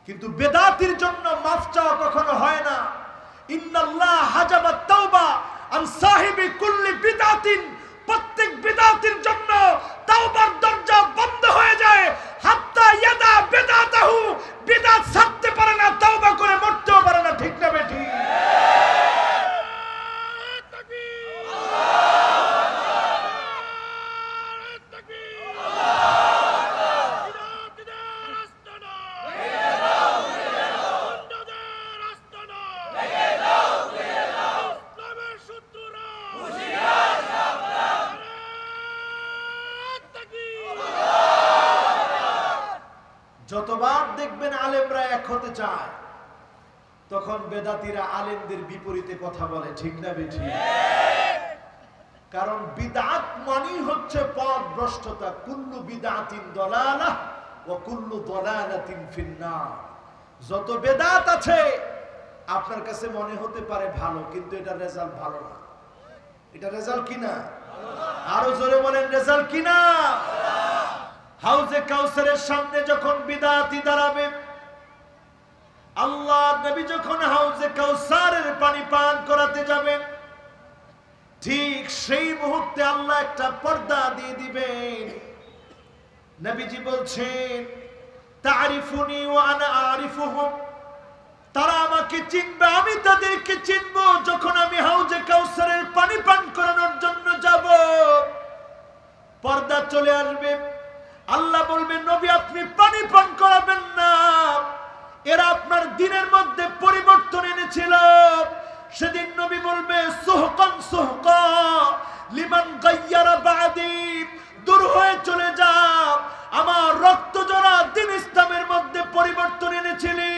কিন্তু বেদাতির জন্য মাফ চাওয়া কখনো হয় না। ইন্নাল্লাহ হাজাবাত তাওবা আন সাহিবি কুল্লি বিদআতিন, প্রত্যেক বিদআতির জন্য তাওবার দরজা বন্ধ হয়ে যায়, হাত্তা ইয়াদা বিদআতাহু, বিদআত ছাড়তে পারে না, তাওবা করে মরতেও পারে না। ঠিক না বেঠি? যতবার দেখবেন আলেমরা এক হতে চায়, তখন বেদাতীরা আলেমদের বিপরীতে কথা বলে। ঠিক না বেঠি? কারণ বিদআত মানেই হচ্ছে পথভ্রষ্টতা। কুল্লু বিদআতিন দালালাহ ওয়া কুল্লু দালালাতিন ফিন্নার। যত বেদাত আছে আপনার কাছে মনে হতে পারে ভালো, কিন্তু এটা রেজাল্ট ভালো না। এটা রেজাল্ট কি না? আরো জোরে বলেন, রেজাল্ট কি না? হাউজে কাউসারের সামনে যখন বিদআতি দাঁড়াবে, আল্লাহ নবী যখন হাউজে কাউসারের পানি পান করাতে যাবেন, ঠিক সেই মুহূর্তে আল্লাহ একটা পর্দা দিয়ে দিবেন। নবীজি বলছেন, তারিফুনি ওয়া আনা আরিফুহুম, তারা আমাকে চিনবে, আমি তাদেরকে চিনব। যখন আমি হাউজে কাউসারের পানি পান করানোর জন্য যাব, পর্দা চলে আসবে। আল্লাহ বলবে, নবী আপনি পানি পান করাবেন না, এরা আপনার দিনের মধ্যে পরিবর্তন এনেছিল। সেদিন নবী বলবে, সুহকান সুহকা লিমান গায়্যারা বাদি, দূর হয়ে চলে যাও, আমার রক্ত জড়া দিন ইসলামের মধ্যে পরিবর্তন এনেছিলি,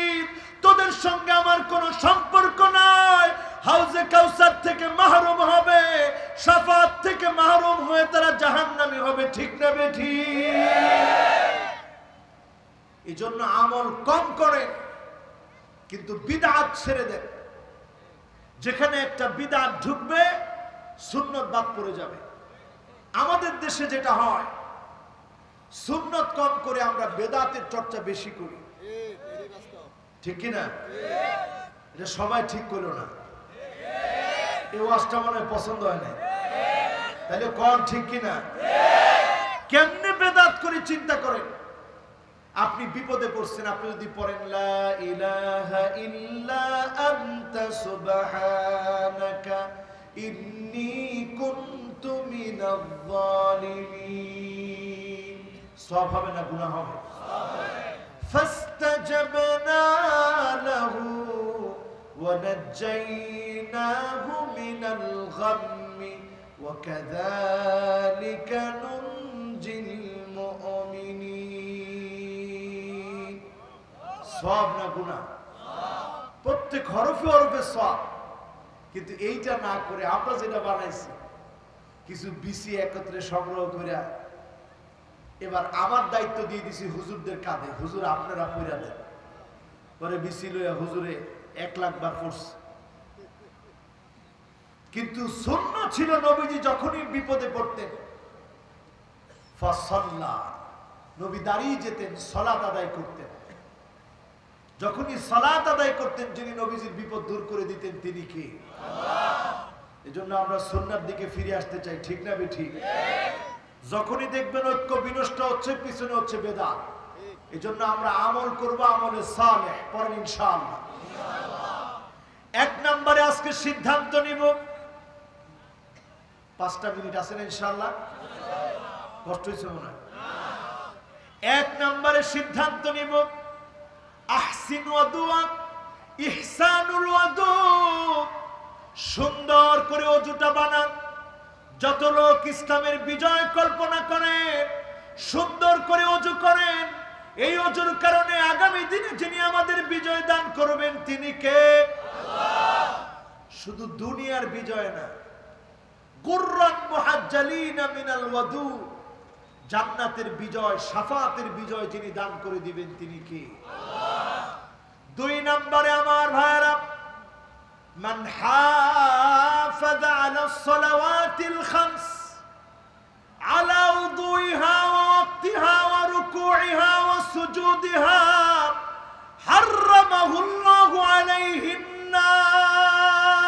তোদের সঙ্গে আমার কোনো সম্পর্ক নাই। হাউজে কাউসার থেকে মাহরুম হবে, শাফাত থেকে মাহরুম হয়ে তারা জাহান্নামী হবে। ঠিক না বেঠিক? এই জন্য আমল কম করেন, কিন্তু বিদআত ছেড়ে দেন। যেখানে একটা বিদআত ঢুকবে, সুন্নত বাদ পড়ে যাবে। আমাদের দেশে যেটা হয়, সুন্নত কম করে আমরা বেদাতের চর্চা বেশি করি। ঠিক কিনা? এটা সবাই ঠিক করলো না। এই ওয়াজটা মনে হয় পছন্দ হয় না। তাহলে কোন ঠিক কিনা? কেমনে বেদাত করে চিন্তা করেন। আপনি বিপদে পড়ছেন, আপনি যদি পড়েন লা ইলাহা ইল্লা আনতা সুবহানাকা ইন্নী কুনতু মিনাজ জালিমিন, সওয়াব হবে না গুনাহ হবে? ফাস্তাজাবনা লাহু ওয়া নাজ্জাইনাহু মিনাল গাম্মি ওয়া কাযালিকা নুনজিল মুমিনিন। সওয়াব না গুনাহ? প্রত্যেক হরফে হরফে সওয়াব। কিন্তু এইটা না করে আমরা যেটা বানাইছি, কিছু বিসি একত্রে সংগ্রহ করে এবার আমার দায়িত্ব দিয়ে দিছি হুজুরদের কাঁধে, হুজুর আপনারা পড়া দেন। পরে বিসি লইয়া হুজুরে 1 লাখ বার পড়ছে। কিন্তু সুন্নাত ছিল নবীজি যখনই বিপদে পড়তেন, ফাসাল্লা, নবী দাঁড়িয়ে যেতেন, সালাত আদায় করতেন। যখনই সালাত আদায় করতেন, যিনি নবীজির বিপদ দূর করে দিতেন তিনি কে? আল্লাহ। এজন্য আমরা সুন্নাত দিকে ফিরে আসতে চাই। ঠিক না বেঠিক? যখনই দেখবেন ঐক্য বিনষ্ট হচ্ছে, পিছনে হচ্ছে বেদাত। এজন্য আমরা আমল করব, আমলে সালেহ পড়েন ইনশাআল্লাহ। 1 নম্বরে আজকে সিদ্ধান্ত নিব, 5টা মিনিট আছে না ইনশাআল্লাহ? কষ্ট হয়েছে মনে হয়? 1 নম্বরে সিদ্ধান্ত নিব, আহসিন ওয়াদুয়া ইহসানুল ওয়াদু, সুন্দর করে ওযুটা বানান। যত লোক ইসলামের বিজয় কল্পনা করেন, সুন্দর করে ওযু করেন। এই ওযুর কারণে আগামী দিনে যিনি আমাদের বিজয় দান করবেন তিনি কে? আল্লাহ। শুধু দুনিয়ার বিজয় না, কুররান মুহাজ্জালিনা মিনাল ওয়াদু, জান্নাতের বিজয়, শাফাতের বিজয় যিনি দান করে দিবেন তিনি কে? আল্লাহ। 2 নম্বরে আমার ভাইরা, মান হাফাযা আলাস সালাওয়াতিল খামস আলা উযুইহা ওয়া ওয়াক্তিহা ওয়া রুকুইহা ওয়া সুজুদিহা হারামাহুল্লাহু আলাইহিন নার।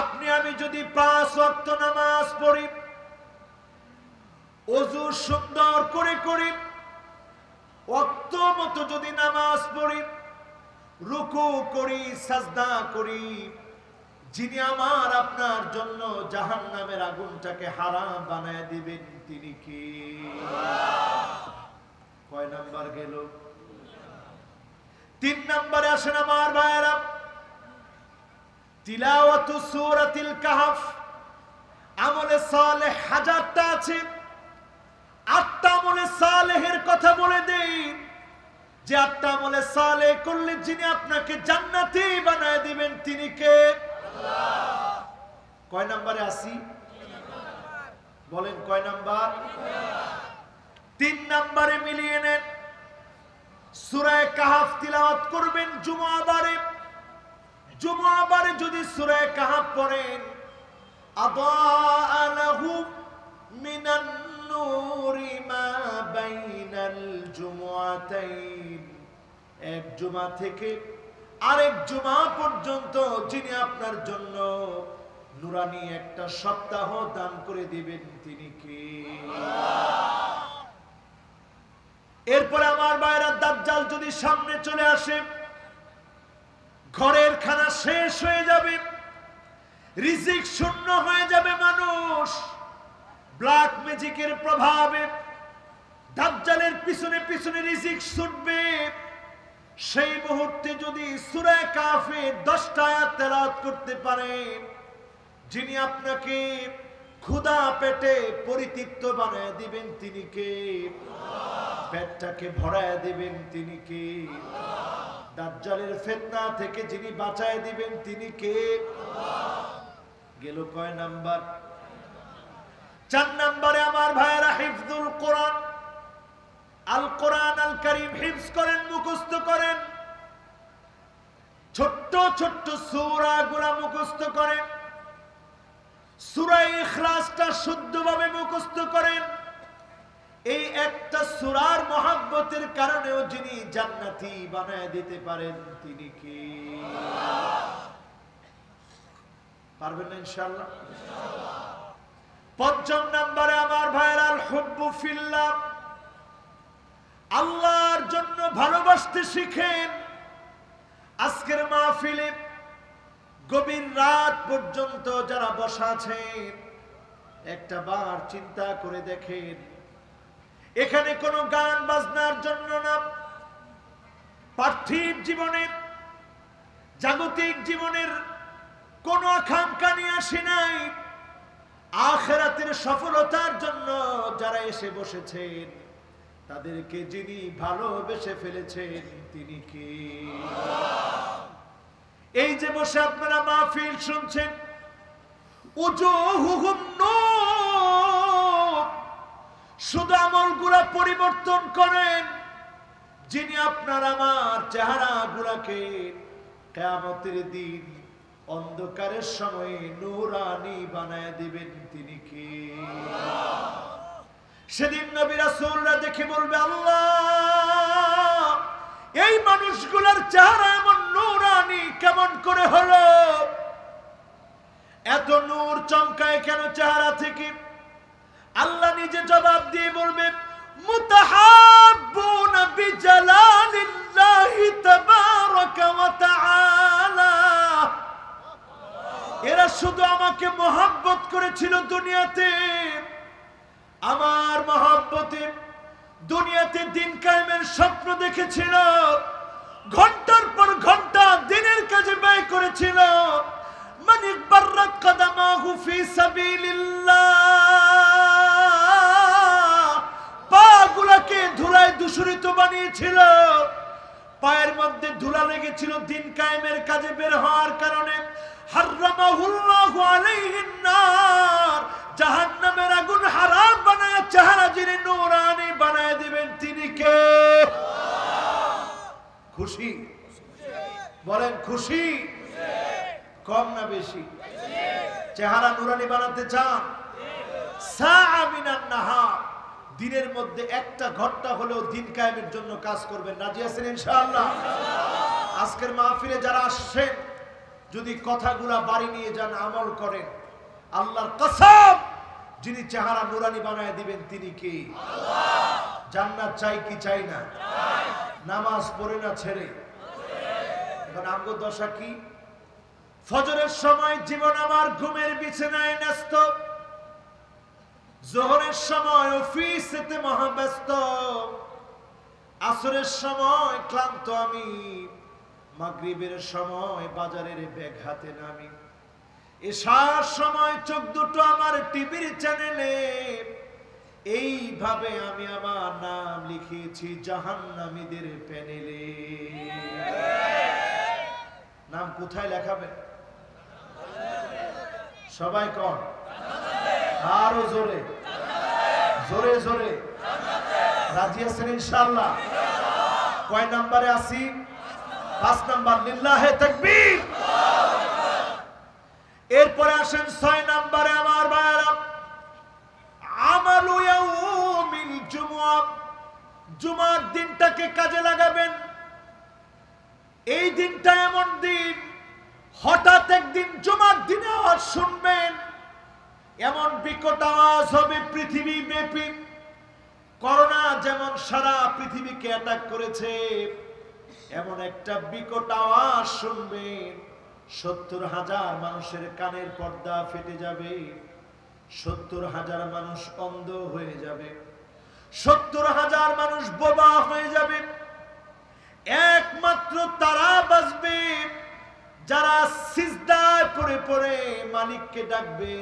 আপনি আমি যদি 5 ওয়াক্ত নামাজ পড়ি, ওযু সুন্দর করে করি, ওয়াক্ত মতো যদি নামাজ পড়ি, রুকু করি, সাজদা করি, যিনি আমার আপনার জন্য জাহান্নামের আগুনটাকে হারাম বানায় দিবেন তিনি কে? কয় নাম্বার গেল? 3 নম্বরে আসেন আমার ভাইরা, তিলাওয়াতু সূরাতিল কাহফ। আমলে সালেহ হাজারটা আছে, 8টা আমলে সালেহের কথা বলে দেই, যে 8টা আমলে সালেহ করলে যিনি আপনাকে জান্নাতি বানায় দিবেন তিনি কে? কয় নম্বরে আছি? বলেন কয় নাম্বার? 3 নম্বরে মিলিয়ে নেন। সূরা কাহফ তিলাওয়াত করবেন জুমাবারে। জুমাবারে যদি সূরা কাহফ পড়েন, আদাআ লাহু মিনান নূরি মা বাইনাল জুমআতাইন, এক জুমা থেকে আরেক জুমা পর্যন্ত যিনি আপনার জন্য নুরানি একটা সপ্তাহ দান করে দিবেন তিনি কে? এরপরে আমার ভাইরা, দাজ্জাল যদি সামনে চলে আসে, ঘরের খানা শেষ হয়ে যাবে, রিজিক শূন্য হয়ে যাবে, মানুষ ব্ল্যাক ম্যাজিকের প্রভাবে দাজ্জালের পিছনে পিছনে রিজিক ছুটবে। সেই মুহূর্তে যদি সূরা কাহফে 10টা আয়াত তেলাওয়াত করতে পারে, যিনি আপনাকে ক্ষুধা পেটে পরিতৃপ্ত বানায় দিবেন তিনি কে? পেটটাকে ভরায় দিবেন তিনি কে? দাজ্জালের ফিতনা থেকে যিনি বাঁচায় দিবেন তিনি কে? গেল কয় নাম্বার? 4 নম্বরে আমার ভাইয়েরা, হিফজুল কোরআন। আল কোরআন আল কারীম হিফজ করেন, মুখস্থ করেন। ছোট্ট ছোট্ট সূরাগুলো মুখস্থ করেন। সূরা ইখলাসটা শুদ্ধভাবে মুখস্থ করেন। এই একটা সূরার মহব্বতের কারণেও যিনি জান্নাতি বানায় দিতে পারেন তিনি কে? পারবেন না ইনশাআল্লাহ? 5 নম্বরে আমার ভাইরা, আল হুব্বু ফিল্লাহ, আল্লাহর জন্য ভালোবাসতে শিখেন। আজকের মাহফিলে গভীর রাত পর্যন্ত যারা বসা আছেন, একটা বার চিন্তা করে দেখেন, এখানে কোনো গান বাজনার জন্য না, পার্থিব জীবনের জাগতিক জীবনের কোনো আকাঙ্ক্ষা নিয়ে আসি নাই। আখিরাতের সফলতার জন্য যারা এসে বসেছেন, তাদেরকে যিনি ভালোবেসে ফেলেছেন তিনি কে? এই যে বসে আপনারা মাহফিল শুনছেন, উজুহুহুম নূর, শুধু আমলগুলা পরিবর্তন করেন, যিনি আপনার আমার চেহারাগুলাকে কিয়ামতের দিন অন্ধকারের সময়ে নূরানি বানায় দিবেন তিনি কে? সেদিন নবী রাসূলরা দেখে বলবে, আল্লাহ, এই মানুষগুলোর চেহারা এমন নূরানি কেমন করে হলো? এত নূর চমকায় কেন চেহারা থেকে? আল্লাহ নিজে জবাব দিয়ে বলবে, মুতাহাব্বুনা বিজালালিল্লাহি তাবারাকা ওয়া তাআলা, এরা শুধু আমাকে মহব্বত করেছিল দুনিয়াতে, আমার মহব্বতে দুনিয়াতে দিন কায়েমের স্বপ্ন দেখেছিল, ঘন্টার পর ঘন্টা দিনের কাজে ব্যয় করেছিল। মান ইকবাররাত কদামাহু ফি সাবিলিল্লাহ, পাগুলোকে ধুলায় দূষিত বানিয়েছিল, পায়ের মধ্যে ধুলা লেগেছিল দিন কায়েমের কাজে বের হওয়ার কারণে। হারামাহুল্লাহু আলাইহিন নার, জাহান্নামের আগুন হারাম বানায় চেহারা যিনি নূরানি বানায় দিবেন তিনি কে? খুশি? বলেন খুশি? কম না বেশি? চেহারা নূরানি বানাতে চান? সাআ মিনান নাহার, দিনের মধ্যে একটা ঘন্টা হলেও দিন কায়েমের জন্য কাজ করবেন। রাজি আছেন ইনশাআল্লাহ? আজকের মাহফিলে যারা আসছেন, যদি কথাগুলা বাড়ি নিয়ে যান, আমল করেন, আল্লাহর কসম, যিনি চেহারা নূরানি বানায় দিবেন তিনি কে? জান্নাত চাই কি চাই না? নামাজ পড়ে না ছেড়ে? এখন আমগো দশা কি? ফজরের সময় জীবন আমার ঘুমের বিছানায় ন্যস্ত, যোহরের সময় অফিসেতে মহাব্যস্ত, আসরের সময় ক্লান্ত আমি, মাগরিবের সময় বাজারের ব্যাগ হাতে নামি, এশার সময় চোখ দুটো আমার টিভির চ্যানেলে। এইভাবে আমি আমার নাম লিখিয়েছি জাহান্নামীদের প্যানেলে। নাম কোথায় লেখাবেন? সবাই কোন আরো জোরে জোরে জোরে রাজি আছেন ইনশাআল্লাহ? কয় নম্বরে আছি? 5 নম্বর। লিল্লাহে তাকবীর। এরপরে আসেন 6 নম্বরে আমার ভাইরা, আমালু ইয়াউমিল জুমআ। জুমার দিনটাকে কাজে লাগাবেন। এই দিনটা এমন দিন, হঠাৎ একদিন জুমার দিনে আওয়াজ শুনবেন, এমন বিকট আওয়াজ হবে পৃথিবী ব্যাপী। করোনা যেমন সারা পৃথিবীকে অ্যাটাক করেছে, এমন একটা বিকট আওয়াজ শুনবেন, 70,000 মানুষের কানের পর্দা ফেটে যাবে, 70,000 মানুষ অন্ধ হয়ে যাবে, 70,000 মানুষ বোবা হয়ে যাবে। একমাত্র তারা বাঁচবে যারা সিজদায় পড়ে পড়ে মালিককে ডাকবে।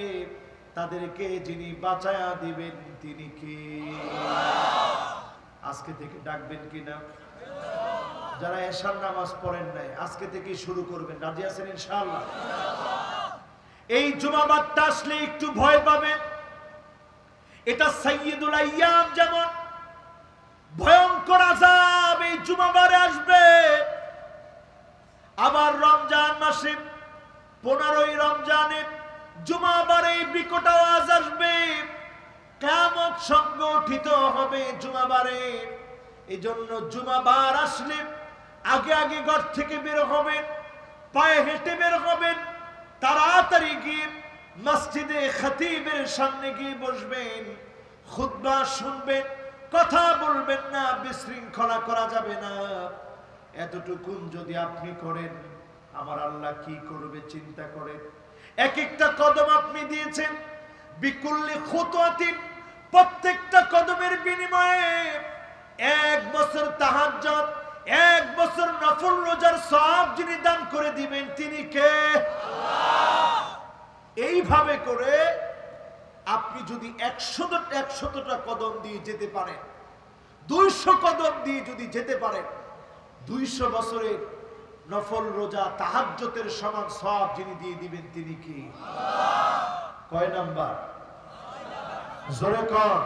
তাদেরকে যিনি বাঁচায়া দিবেন তিনি কে? আজকে থেকে ডাকবেন কিনা? যারা এশার নামাজ পড়েন নাই আজকে থেকে শুরু করবেন। রাজি আছেন ইনশাআল্লাহ? এই জুমাবারটা আসলে একটু ভয় পাবেন। এটা সাইয়্যিদুল আইয়াম, যেমন ভয়ঙ্কর আযাব এই জুমাবারে আসবে। আবার রমজান মাসে 15ই রমজানে জুমাবারে বিকট আওয়াজ আসবে, কিয়ামত সংগঠিত হবে জুমাবারে। এই জন্য জুমাবার আসলে আগে আগে ঘর থেকে বের হবেন, পায়ে হেঁটে বের হবেন, তাড়াতাড়ি গিয়ে মসজিদে খতিবের সামনে গিয়ে বসবেন, খুতবা শুনবেন, কথা বলবেন না, বিশৃঙ্খলা করা যাবে না। এতটুকুন যদি আপনি করেন, আমার আল্লাহ কি করবে চিন্তা করেন। এক একটা কদম আপনি দিয়েছেন, বিকুল্লি খুতওয়াতিন, প্রত্যেকটা কদমের বিনিময়ে 1 বছর তাহাজ্জুদ, 1 বছর নফল রোজার সওয়াব যিনি দান করে দিবেন তিনি কে? আল্লাহ। এইভাবে করে আপনি যদি 100টা কদম দিয়ে যেতে পারেন, 200 কদম দিয়ে যদি যেতে পারেন, 200 বছরের নফল রোজা তাহাজ্জুদের সমান সওয়াব যিনি দিয়ে দিবেন তিনি কি? আল্লাহ। কয় নাম্বার? জোরে কোন?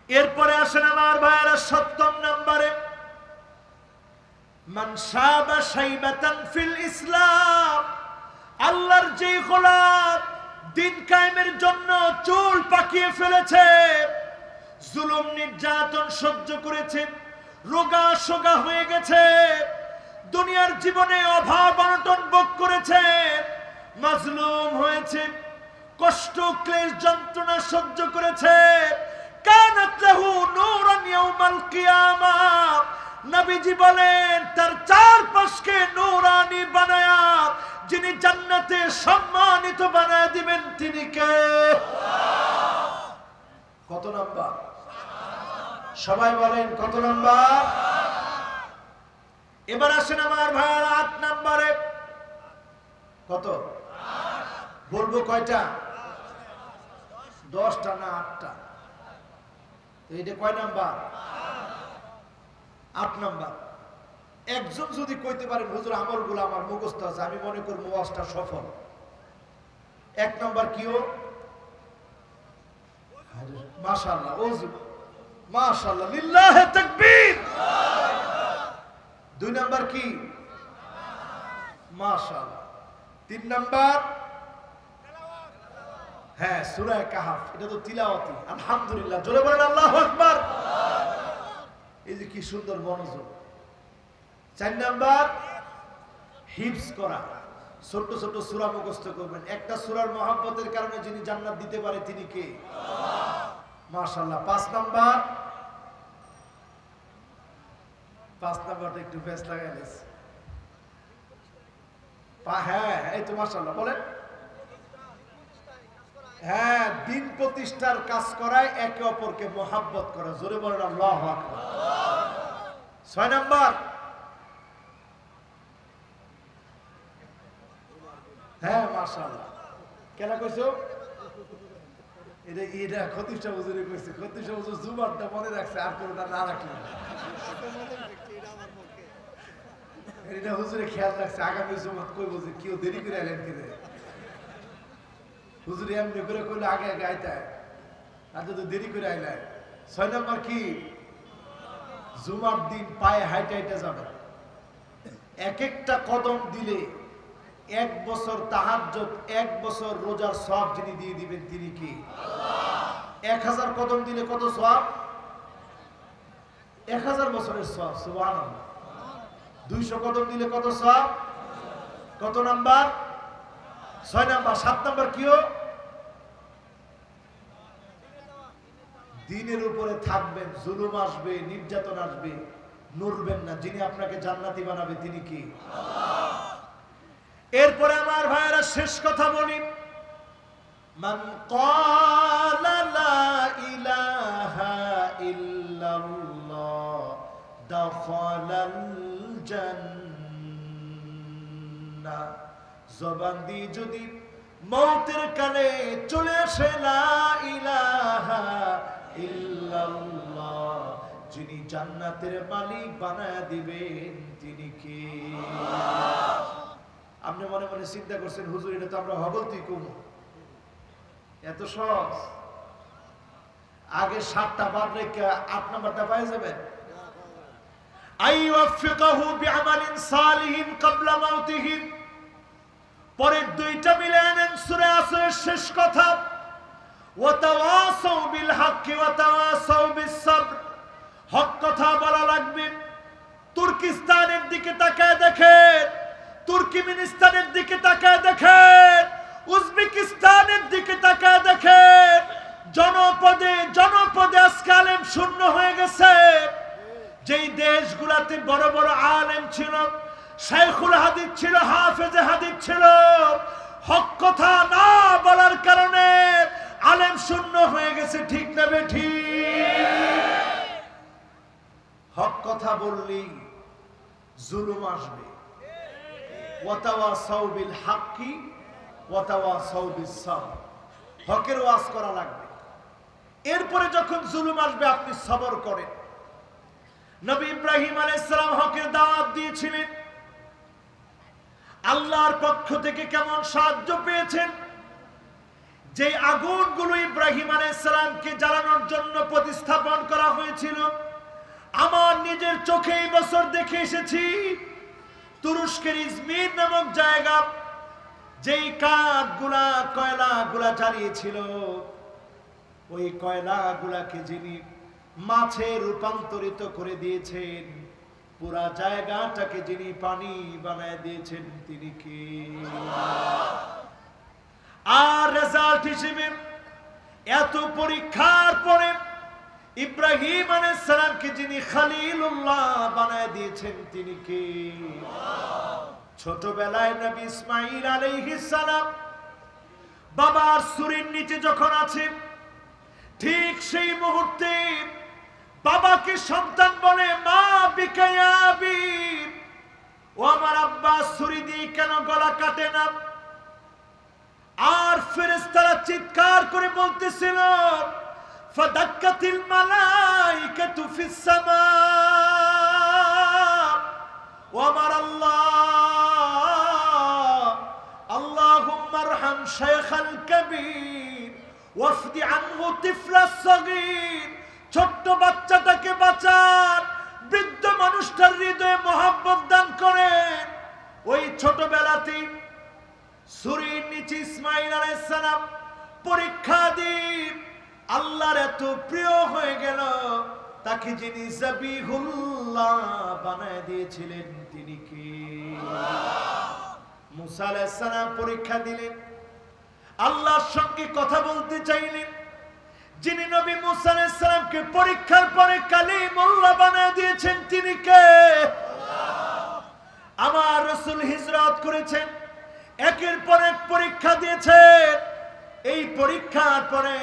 এরপরে আসেন আমার ভাইরা 7 নম্বরে, মান শাবা শাইবাতান ফিল ইসলাম। আল্লাহর যে গোলাম দিন কায়েমের জন্য চুল পাকিয়ে ফেলেছে, জুলুম নির্যাতন সহ্য করেছে, রোগা সোগা হয়ে গেছে, দুনিয়ার জীবনে অভাব অনটন ভোগ করেছে, মাজলুম হয়েছে, কষ্ট ক্লেশ যন্ত্রণা সহ্য করেছে, কানাত লাহু নূরান ইয়াউমাল কিয়ামাহ। নবীজি বলেন তার চারপাশকে নূরানি বানায়া যিনি জান্নাতে সম্মানিত বানায় দিবেন তিনি কে? আল্লাহ। কত নাম্বার? সবাই বলেন কত নাম্বার? এবার আসেন আমার ভাইরা 8 নম্বরে। কত? বলবো কয়টা? 10টা না 8টা? এইটা কয় নাম্বার? 8 নাম্বার। একজন যদি কইতে পারেন হুজুর আমলগুলো আমার মুখস্থ আছে, আমি মনে করব ওয়াজটা সফল। 1 নাম্বার কিও? মাশাআল্লাহ, ওযু, মাশাআল্লাহ, লিল্লাহে তাকবীর। 2 নাম্বার কি? মাশাআল্লাহ। 3 নাম্বার? হ্যাঁ, সূরা কাহফ, এটা তো তিলাওয়াতি। আলহামদুলিল্লাহ, জোরে বলেন আল্লাহু আকবার। এই যে কি সুন্দর মনোযোগ। 4 নাম্বার হিফজ করা, ছোট ছোট সূরা মুখস্থ করবেন। একটা সূরার মহব্বতের কারণে যিনি জান্নাত দিতে পারে তিনি কে? আল্লাহ। মাশাআল্লাহ। 5 নাম্বার? 5 নাম্বারটা একটু বেশ লাগাইলেন। হ্যাঁ, এই তো মাশাআল্লাহ, বলেন। হ্যাঁ, দিন প্রতিষ্ঠার কাজ করায়, একে অপরকে মহব্বত করা। জোরে বলেন আল্লাহু আকবার। 6 নাম্বার? হ্যাঁ, মাশাআল্লাহ। কেন কইছো? এটা খতিশা হুজুরে কইছে। খতিশা হুজুর জুমারটা মনে রাখছে, আর কোনটা না রাখলে এটা হুজুরে খেয়াল রাখছে। আগামী জুমাত কইব যে কেউ দেরি করে এলেন কিরে। হুজুর এমনি করে কইলে আগে আগে আইতে আর যদি দেরি করে আইলে 6 নম্বর কি জুমার দিন পায়ে হাইটে হাইটে যাবে এক একটা কদম দিলে 1 বছর তাহাজ্জুদ 1 বছর রোজার সওয়াব যিনি দিয়ে দিবেন তিনি কি আল্লাহ 1000 কদম দিলে কত সওয়াব 1000 বছরের সওয়াব সুবহানাল্লাহ 200 কদম দিলে কত সওয়াব কত নাম্বার 6 নাম্বার 7 নাম্বার কিও দ্বীনের উপরে থাকবেন জুলুম আসবে নির্যাতন আসবে নড়বেন না যিনি আপনাকে জান্নাতি বানাবে তিনি কি আল্লাহ এরপরে আমার ভাইরা শেষ কথা বলি মান ক্বালা লা ইলাহা ইল্লাল্লাহ দাখালাল জান্নাহ জবান দিয়ে যদি মওতের কালে চলে আসে লা ইলাহা ইল্লাল্লাহ যিনি জান্নাতের মালিক বানায়া দিবেন তিনি কে আল্লাহ আপনি মনে মনে চিন্তা করছেন হুজুর এটা তো আমরা হবলতি কমু এত সহজ আগে 7টা বাদ রেখে 8 নাম্বারটা পাই যাবেন আইওয়াফিকাহু বিআমালিন সালিহিন ক্বাবলা মাউতিহি পরের দুইটা মিলে নেন সূরা আসরের শেষ কথা ওয়া তাওয়াসাউ বিল হক্কি ওয়া তাওয়াসাউ বিস সাবর হক কথা বলা লাগবে তুর্কিস্তানের দিকে তাকায় দেখেন তুর্কমেনিস্তানের দিকে তাকায় দেখেন উজবেকিস্তানের দিকে তাকায় দেখেন জনপদে জনপদে আজকে আলেম শূন্য হয়ে গেছে যেই দেশগুলোতে বড় বড় আলেম ছিল শাইখুল হাদিস ছিল হাফেজে হাদিস ছিল হক কথা না বলার কারণে আলেম শূন্য হয়ে গেছে ঠিক না বেঠিক হক কথা বললি জুলুম আসবে ওয়াতাওয়াসাউ বিল হাক্কি ওয়াতাওয়াসাউ বিস সাবর হকের ওয়াজ করা লাগবে এরপরে যখন জুলুম আসবে আপনি সবর করেন নবী ইব্রাহিম আলাইহিস সালাম হকের দাওয়াত দিয়েছিলেন আল্লাহর পক্ষ থেকে কেমন সাহায্য পেয়েছেন যে আগুনগুলো ইব্রাহিম আলাইহিস সালামকে জ্বালানোর জন্য প্রতিস্থাপন করা হয়েছিল আমার নিজের চোখে এই বছর দেখে এসেছি তুরস্কের ইজমির নামক জায়গা যেই কাঠগুলা কয়লাগুলা জ্বালিয়েছিল ওই কয়লাগুলাকে যিনি মাছে রূপান্তরিত করে দিয়েছেন পুরা জায়গাটাকে যিনি পানি বানায় দিয়েছেন তিনি কে আর রেজাল্ট হিসেবে এত পরীক্ষার পরে ইব্রাহিম আলাইহিস সালামকে যিনি খলিলুল্লাহ বানায় দিয়েছেন তিনি কে ছোটবেলায় নবী ইসমাঈল আলাইহিস সালাম বাবার ছুরির নিচে যখন আছে ঠিক সেই মুহূর্তে বাবাকে সন্তান বলে মা বিকা ইয়া আবি ও আমার আব্বা ছুরি দিয়ে কেন গলা কাটে না আর ফেরেশতারা চিৎকার করে বলতেছিল ফাদাক্কাতিল মালাইকাতু ফিস সামা ও আমার আল্লাহ আল্লাহুম্মা আরহাম শাইখাল কাবীর ওয়াফদি আনহু তিফলাস সাগীর ছোট্ট বাচ্চাটাকে বাঁচান বৃদ্ধ মানুষটার হৃদয়ে মহব্বত দান করেন ওই ছোটবেলাতেই ছুরির নিচে ইসমাঈল আলাইহিস সালাম পরীক্ষা দিয়ে আল্লাহর এত প্রিয় হয়ে গেল তাকে যিনি যাবিহুল্লাহ বানায় দিয়েছিলেন তিনি কে মুসা আলাইহিস সালাম পরীক্ষা দিলেন আল্লাহর সঙ্গে কথা বলতে চাইলেন যিনি নবী মুসা আলাইহিস সালামকে পরীক্ষার পরে কালিমুল্লাহ বানায় দিয়েছেন তিনি কে আমার রাসূল হিজরত করেছেন একের পর এক পরীক্ষা দিয়েছেন এই পরীক্ষার পরে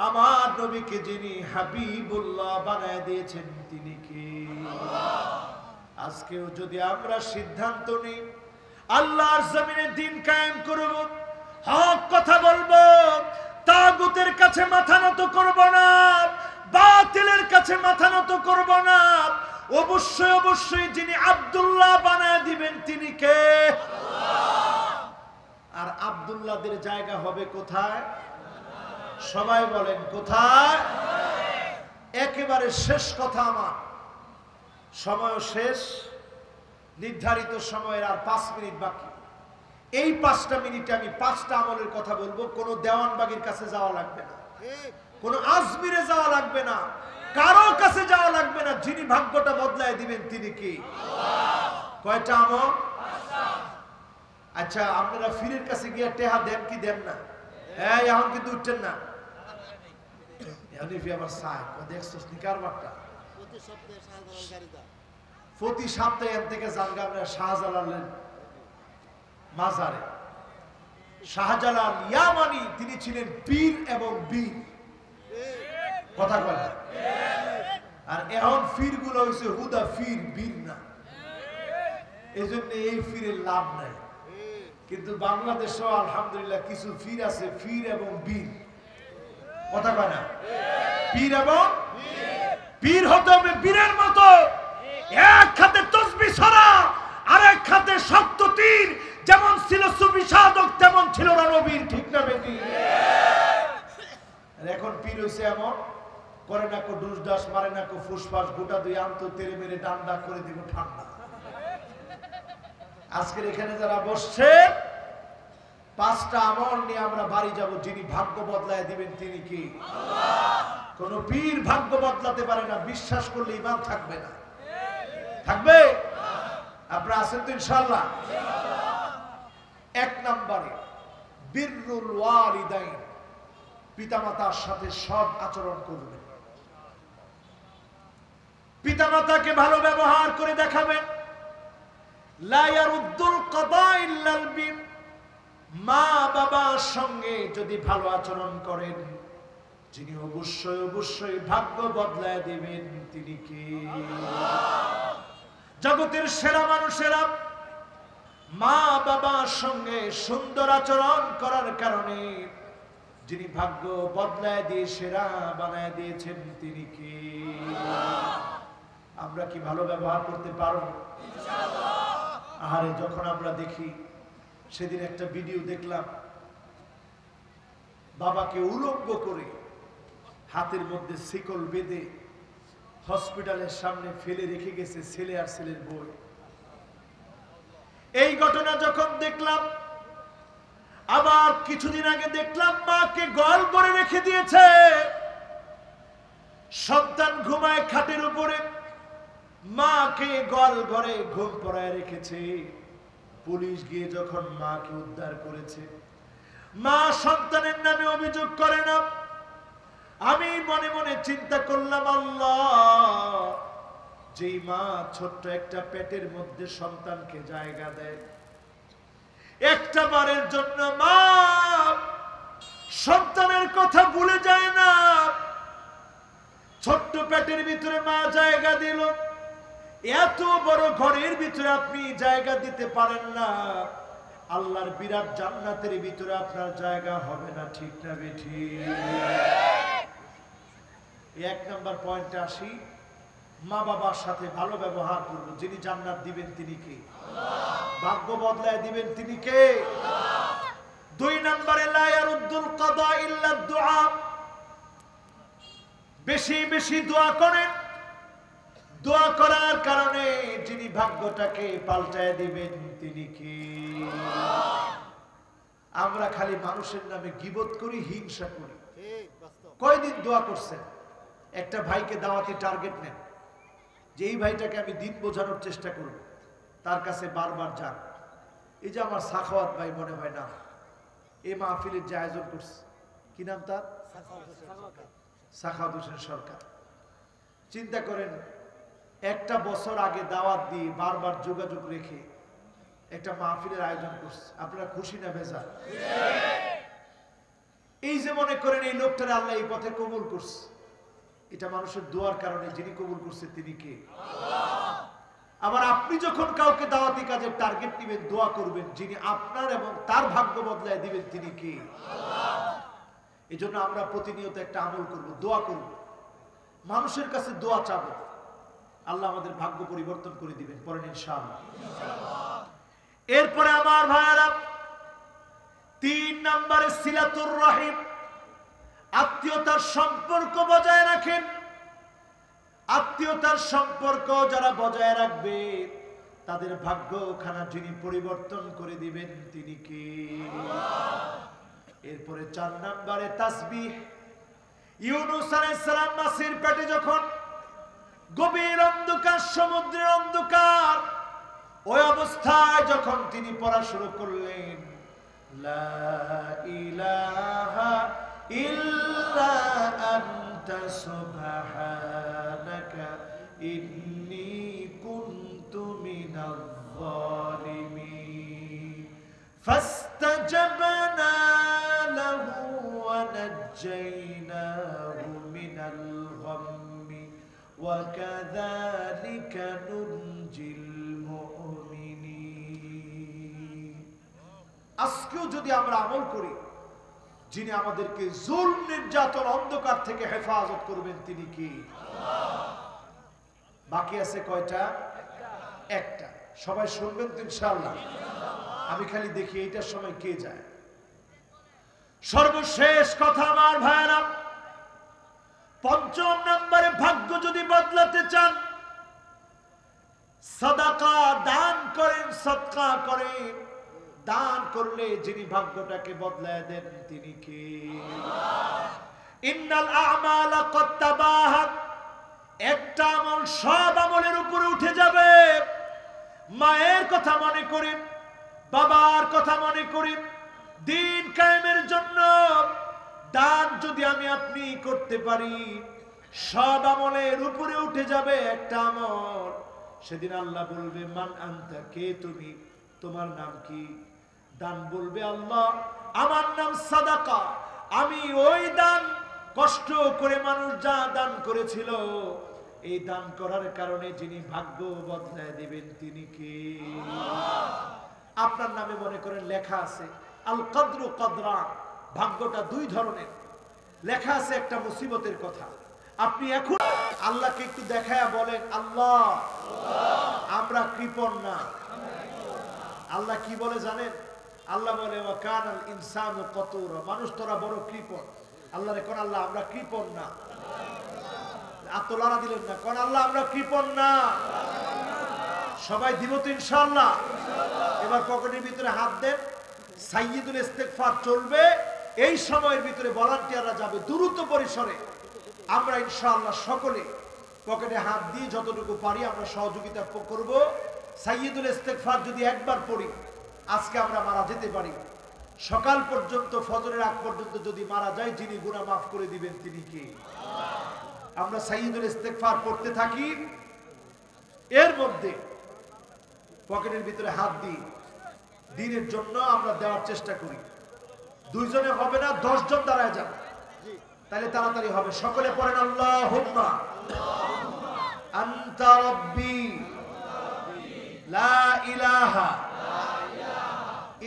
আমার নবীকে যিনি হাবিবুল্লাহ বানায় দিয়েছেন তিনি কে আজকেও যদি আমরা সিদ্ধান্ত নিই আল্লাহর জমিনে দ্বীন কায়েম করব হক কথা বলবো তাগুতের কাছে মাথা নত করব না বাতিলের কাছে মাথা নত করব না অবশ্যই অবশ্যই যিনি আব্দুল্লাহ বানায় দিবেন তিনি কে আর আব্দুল্লাহদের জায়গা হবে কোথায়? সবাই বলেন কোথায়? একেবারে শেষ কথা, আমার সময় শেষ, নির্ধারিত সময়ের আর 5 মিনিট বাকি। এই 5টা মিনিটে আমি 5টা আমলের কথা বলবো। কোনো দেওয়ানবাগির কাছে যাওয়া লাগবে না, কোনো আজমিরে যাওয়া লাগবে না, কারো কাছে যাওয়া লাগবে না। যিনি ভাগ্যটা বদলায় দিবেন তিনি কি? কয়টা আমল? আচ্ছা, আপনারা ফিরের কাছে গিয়ে টেহা দেন কি দেন না? হ্যাঁ, এখন কিন্তু উঠছেন না। প্রতি সপ্তাহে এর থেকে জানগা আমরা শাহজালালের মাজারে। শাহজালাল ইয়ামানি তিনি ছিলেন পীর এবং বীর, কথা বলে। আর এখন ফির গুলো হয়েছে হুদা ফির, বীর না। এই জন্য এই ফিরের লাভ নাই। কিন্তু বাংলাদেশেও আলহামদুলিল্লাহ কিছু ফির আছে, ফির এবং বীর, কথা কয় না? পীর এবং পীর হতে হবে বীরের মতো। এক হাতে তসবিহ ছড়া, আরেক হাতে শক্ত তীর। যেমন ছিল সুফি সাধক, তেমন ছিল রণবীর, ঠিক না বেটি? এখন পীর হইছে এমন, করে না কো ডুস ডাস, মারে না কো ফুসফাস, গোটা দুই আন্ত তেরে মেরে ডান্ডা করে দিব ঠান্ডা। আজকের এখানে যারা বসছে, 5টা আমল নিয়ে আমরা বাড়ি যাব। যিনি ভাগ্য বদলায় দিবেন তিনি কি? কোন পীর ভাগ্য বদলাতে পারে না। বিশ্বাস করলে ঈমান থাকবে না। থাকবে? আপনারা আছেন তো ইনশাআল্লাহ? 1 নম্বরে বিররুল ওয়ালিদাইন, পিতামাতার সাথে সৎ আচরণ করবেন। পিতামাতাকে ভালো ব্যবহার করে দেখাবেন। লা ইয়ারুদ্দুল কাদা ইল্লাল বির, মা বাবার সঙ্গে যদি ভালো আচরণ করেন, যিনি অবশ্যই অবশ্যই ভাগ্য বদলায় দিবেন তিনি কে? জগতের সেরা মানুষেরা মা বাবার সঙ্গে সুন্দর আচরণ করার কারণে যিনি ভাগ্য বদলায় দিয়ে সেরা বানায় দিয়েছেন তিনি কে? আমরা কি ভালো ব্যবহার করতে পারবো? আরে যখন আমরা দেখি, সেদিন একটা ভিডিও দেখলাম, বাবাকে উলঙ্গ করে হাতের মধ্যে শিকল বেঁধে হসপিটালের সামনে ফেলে রেখে গেছে ছেলে আর ছেলের বউ। এই ঘটনা যখন দেখলাম, আবার কিছুদিন আগে দেখলাম মাকে গোয়াল করে রেখে দিয়েছে। সন্তান ঘুমায় খাটের উপরে, মাকে গোয়াল ঘরে ঘুম পড়ায় রেখেছে। পুলিশ গিয়ে যখন মাকে উদ্ধার করেছে, মা সন্তানের নামে অভিযোগ করে না। আমি মনে মনে চিন্তা করলাম, আল্লাহ, যেই মা ছোট্ট একটা পেটের মধ্যে সন্তানকে জায়গা দেয়, একটা বারের জন্য মা সন্তানের কথা ভুলে যায় না। ছোট্ট পেটের ভিতরে মা জায়গা দিল, এত বড় ঘরের ভিতরে আপনি জায়গা দিতে পারেন না, আল্লাহর বিরাট জান্নাতের ভিতরে আপনার জায়গা হবে না, ঠিক না বেঠি? 1 নম্বর পয়েন্টে আসি, মা বাবার সাথে ভালো ব্যবহার করব। যিনি জান্নাত দিবেন তিনি কে? ভাগ্য বদলায় দিবেন তিনি কে? 2 নম্বরে লা ইয়ারুদ্দুল কাদা ইল্লা দুআ, বেশি বেশি দোয়া করেন। দোয়া করার কারণে যিনি ভাগ্যটাকে পাল্টায় দিবেন তিনি কে? আমরা খালি মানুষের নামে গীবত করি, হিংসা করি। কয়দিন দোয়া করছেন? একটা ভাইকে দাওয়াতি টার্গেট নেন যে এই ভাইটাকে আমি দিন বোঝানোর চেষ্টা করব, তার কাছে বারবার যান। এই যে আমার সাখাওয়াত ভাই মনে হয় না, এই মাহফিলের যে আয়োজন করছে, কি নাম তার? সাখাওয়াত হোসেন সরকার। চিন্তা করেন, একটা বছর আগে দাওয়াত দিয়ে বারবার যোগাযোগ রেখে একটা মাহফিলের আয়োজন করছে। আপনারা খুশি না বেজার? এই যে মনে করেন এই লোকটারে আল্লাহ এই পথে কবুল করছে, এটা মানুষের দোয়ার কারণে। যিনি কবুল করছে তিনি কে? আবার আপনি যখন কাউকে দাওয়াতি কাজের টার্গেট দিবেন, দোয়া করবেন, যিনি আপনার এবং তার ভাগ্য বদলায় দিবেন তিনি কে? এই জন্য আমরা প্রতিনিয়ত একটা আমল করব, দোয়া করব, মানুষের কাছে দোয়া চাবো, আল্লাহ আমাদের ভাগ্য পরিবর্তন করে দিবেন। পরেন ইনশাআল্লাহ। এরপরে আমার ভাইয়েরা, 3 নম্বরে সিলাতুর রহিম, আত্মীয়তার সম্পর্ক বজায় রাখেন। আত্মীয়তার সম্পর্ক যারা বজায় রাখবে তাদের ভাগ্যখানা যিনি পরিবর্তন করে দিবেন তিনি কে? এরপরে 4 নম্বরে তাসবিহ। ইউনূস আলাইহিস সালাম মাছের পেটে যখন গভীর অন্ধকার, সমুদ্রের অন্ধকার, ওই অবস্থায় যখন তিনি পড়া শুরু করলেন, লা ইলাহা ইল্লা আনতা সুবহানাকা ইন্নী কুনতু মিনাজ জালিমিন, ফাস্তাজাবনা লাহু ওয়া নাজ্জায়নাহু মিনাল গাম্মি ওয়া কাযালিকা নুনজিল মুমিনিন। আজকেও যদি আমরা আমল করি, যিনি আমাদেরকে জুলম, নির্যাতন, অন্ধকার থেকে হেফাজত করবেন তিনি কি? বাকি আছে কয়টা? একটা। সবাই শুনবেন তো ইনশাআল্লাহ? আমি খালি দেখি এইটার সময় কে যায়। সর্বশেষ কথা আমার ভাইরা, 5 নম্বরে ভাগ্য যদি বদলাতে চান, সাদাকা দান করেন, সদকা করেন। দান করলে যিনি ভাগ্যটাকে বদলায় দেন তিনি কে? ইন্নাল আ'মালা ক্বাদ তাবাহাত, একটা আমল সব আমলের উপরে উঠে যাবে। মায়ের কথা মনে করেন, বাবার কথা মনে করেন, দিন কায়েমের জন্য দান যদি আমি আপনি করতে পারি, সব আমলের উপরে উঠে যাবে একটা আমল। সেদিন আল্লাহ বলবে, মান আনতা, কে তুমি, তোমার নাম কি? দান বলবে, আল্লাহ আমার নাম সাদাকা, আমি ওই দান কষ্ট করে মানুষ যা দান করেছিল, এই দান করার কারণে যিনি ভাগ্য বদলায় দিবেন তিনি কে? আপনার নামে মনে করেন লেখা আছে আল কদরু কদরান, ভাগ্যটা 2 ধরনের। লেখা আছে একটা মুসিবতের কথা, আপনি এখন আল্লাহকে একটু দেখায়া বলেন, আল্লাহ আমরা কৃপণ না। আল্লাহ কি বলে জানেন? আল্লাহ বলে, ওয়া কানাল ইনসানু কতুরা, মানুষ তোরা বড় কৃপণ। আল্লাহ রে কোন, আল্লাহ আমরা কৃপণ না। আতলারা দিলেন না, কোন আল্লাহ আমরা কৃপণ না। সবাই দিব তো ইনশাআল্লাহ? এবার পকেটের ভিতরে হাত দেন, সাইয়্যিদুল ইস্তিগফার চলবে। এই সময়ের ভিতরে ভলান্টিয়াররা যাবে দ্রুত পরিসরে। আমরা ইনশাআল্লাহ সকলে পকেটে হাত দিয়ে যতটুকু পারি আমরা সহযোগিতা করব। সাইয়্যিদুল ইস্তিগফার যদি একবার পড়ি, আজকে আমরা মারা যেতে পারি। সকাল পর্যন্ত, ফজরের আগ পর্যন্ত যদি মারা যায়, যিনি গুনাহ মাফ করে দিবেন তিনি কে? আমরা সাইয়্যিদুল ইস্তিগফার পড়তে থাকি। এর মধ্যে পকেটের ভিতরে হাত দিই, দিনের জন্য আমরা দেওয়ার চেষ্টা করি। 2 জনে হবে না, 10 জন দাঁড়ায় যান, তাহলে তাড়াতাড়ি হবে। সকলে পড়েন, আল্লাহুম্মা আনতা রাব্বি লা ইলাহা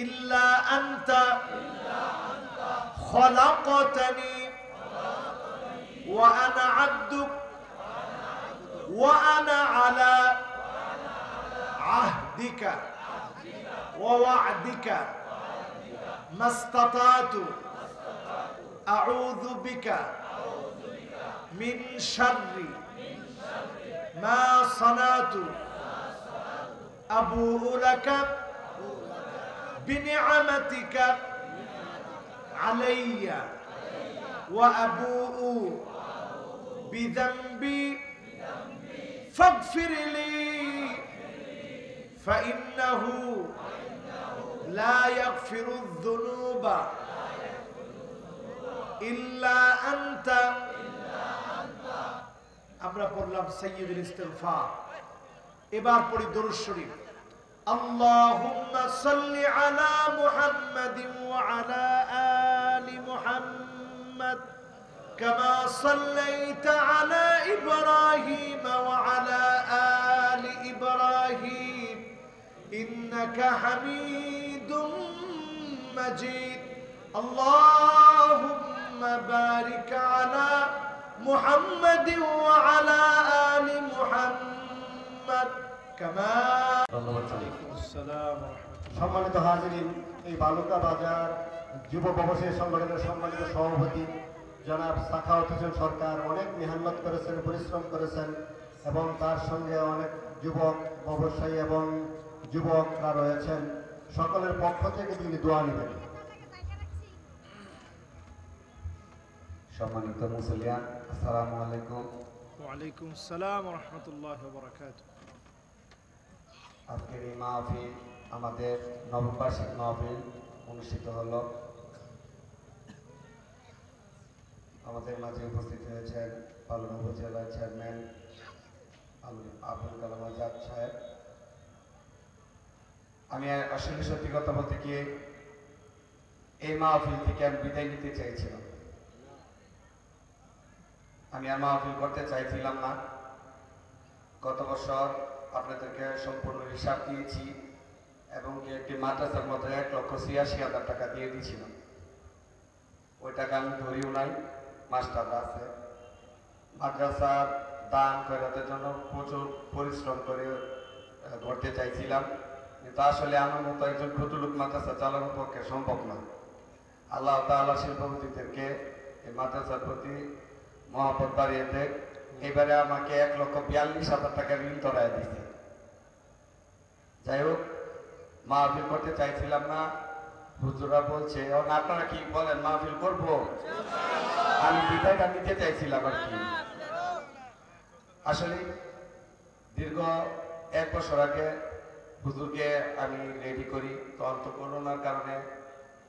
ইল্লা আনতা খলাকতানি ওয়া আনা আবদুক ওয়া আনা আলা আহদিকা ওয়া ওয়া'দিকা মাস্তাতাতু আউযু বিকা মিন শাররি মা সানাতু আবুউ লাকা বিনি'মাতিকা আলাইয়া ওয়া আবুউ বিযামবি ফাগফির লি ফাইন্নাহু লা ইয়াগফিরুয যুনুবা ইল্লা আনতা। আমরা পড়লাম সাইয়্যিদুল ইস্তিগফার। এবার পড়ি দরুদ শরীফ। আল্লাহুম্মা সাল্লি আলা মুহাম্মাদিন ওয়া আলা আলি মুহাম্মাদ কামা সাল্লাইতা আলা ইব্রাহিম ওয়া আলা আলি ইব্রাহিম ইন্নাকা হামিদুম মাজিদ। আল্লাহুম্মা বারিক আলা মুহাম্মাদিন ওয়া আলা আলি মুহাম্মাদ কামা। সম্মানিত হাজিরিন, এই বালুকা বাজার যুব ব্যবসায়ী সংগঠনের সম্মানিত সভাপতি জনাব সাখাওয়াত হোসেন সরকার অনেক মেহনত করেছেন, পরিশ্রম করেছেন এবং তার সঙ্গে অনেক যুবক ব্যবসায়ী এবং যুবকরা রয়েছেন। সকলের পক্ষ থেকে তিনি দোয়া নেবেন। সম্মানিত মুসলিয়ান, আসসালামু আলাইকুম। ওয়ালাইকুম আসসালাম ওয়া রাহমাতুল্লাহি ওয়া বারাকাতুহু। আজকের এই মাহফিল আমাদের নববার্ষিক মাহফিল অনুষ্ঠিত হলো। আমাদের মাঝে উপস্থিত হয়েছেন পালন উপজেলার চেয়ারম্যান আবুল কালাম আজাদ সাহেব। আমি আসলে সত্যি কথা বলতে গিয়ে এই মাহফিল থেকে আমি বিদায় নিতে চাইছিলাম। আমি আর মাহফিল করতে চাইছিলাম না। গত বছর আপনাদেরকে সম্পূর্ণ হিসাব দিয়েছি এবং একটি মাদ্রাসার মধ্যে 1,86,000 টাকা দিয়ে দিয়েছিলাম। ওই টাকা আমি ধরিও নাই, মাস্টাররা আছে। মাদ্রাসার দান খয়রাতের জন্য প্রচুর পরিশ্রম করে করতে চাইছিলাম, কিন্তু আসলে আমার মতো একজন ক্ষুদ্র লোক মাদ্রাসা চালানোর পক্ষে সম্ভব না। আল্লাহ তাআলা শিল্পপতিদেরকে এই মাদ্রাসার প্রতি মহব্বত বাড়িয়ে দেয়। এবারে আমাকে 1,42,000 টাকা ঋণ ধরায় দিয়েছে। যাই হোক, মাহফিল করতে চাইছিলাম না। হুজুরা বলছে আপনারা কি বলেন, মাহফিল করব? আমি বিদায়টা নিতে চাইছিলাম আর কি। আসলে দীর্ঘ 1 বছর আগে হুজুরকে আমি রেডি করি, তো করোনার কারণে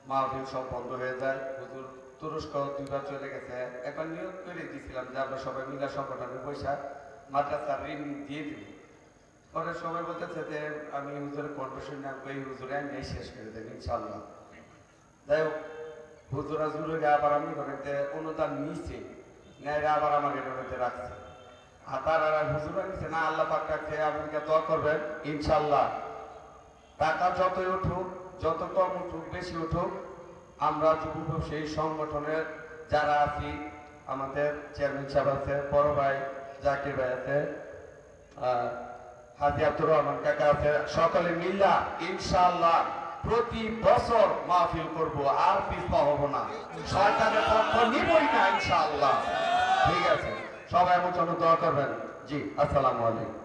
মাহফিল সব বন্ধ হয়ে যায়। হুজুর তুরস্ক 2 বার চলে গেছে। এখন নিয়োগ করে দিয়েছিলাম যে আমরা সবাই মিলা সংগঠনের পয়সা মাদ্রাসার ঋণ দিয়ে দিব। পরে সবাই বলতেছে যে আমি হুজুরের কন্ট্রিবিউশন নেব, এই হুজুরে আমি শেষ করে দেব ইনশাআল্লাহ। যাই হোক, হুজুরা জুড়ে আবার আমি ঘরেতে অনুদান নিয়েছি, নেয় আবার আমাকে ঘরেতে রাখছে। আর তার আর হুজুরা নিচ্ছে না, আল্লাহ পাক রাখছে। আপনাকে দোয়া করবেন ইনশাআল্লাহ। টাকা যতই উঠুক, যত কম উঠুক, বেশি উঠুক, আমরা যুব সেই সংগঠনের যারা আছি, আমাদের চেয়ারম্যান সাহেব আছে, বড় ভাই জাকির ভাই আছে, হাজি আব্দুর রহমান কাকা আছে, সকলে মিল্লা ইনশাআল্লাহ প্রতি বছর মাহফিল করব, আর পিছপা হব না, শয়তানের পক্ষ নিবই না ইনশাআল্লাহ। ঠিক আছে, সবাই আমার জন্য দোয়া করবেন। জি, আসসালামু আলাইকুম।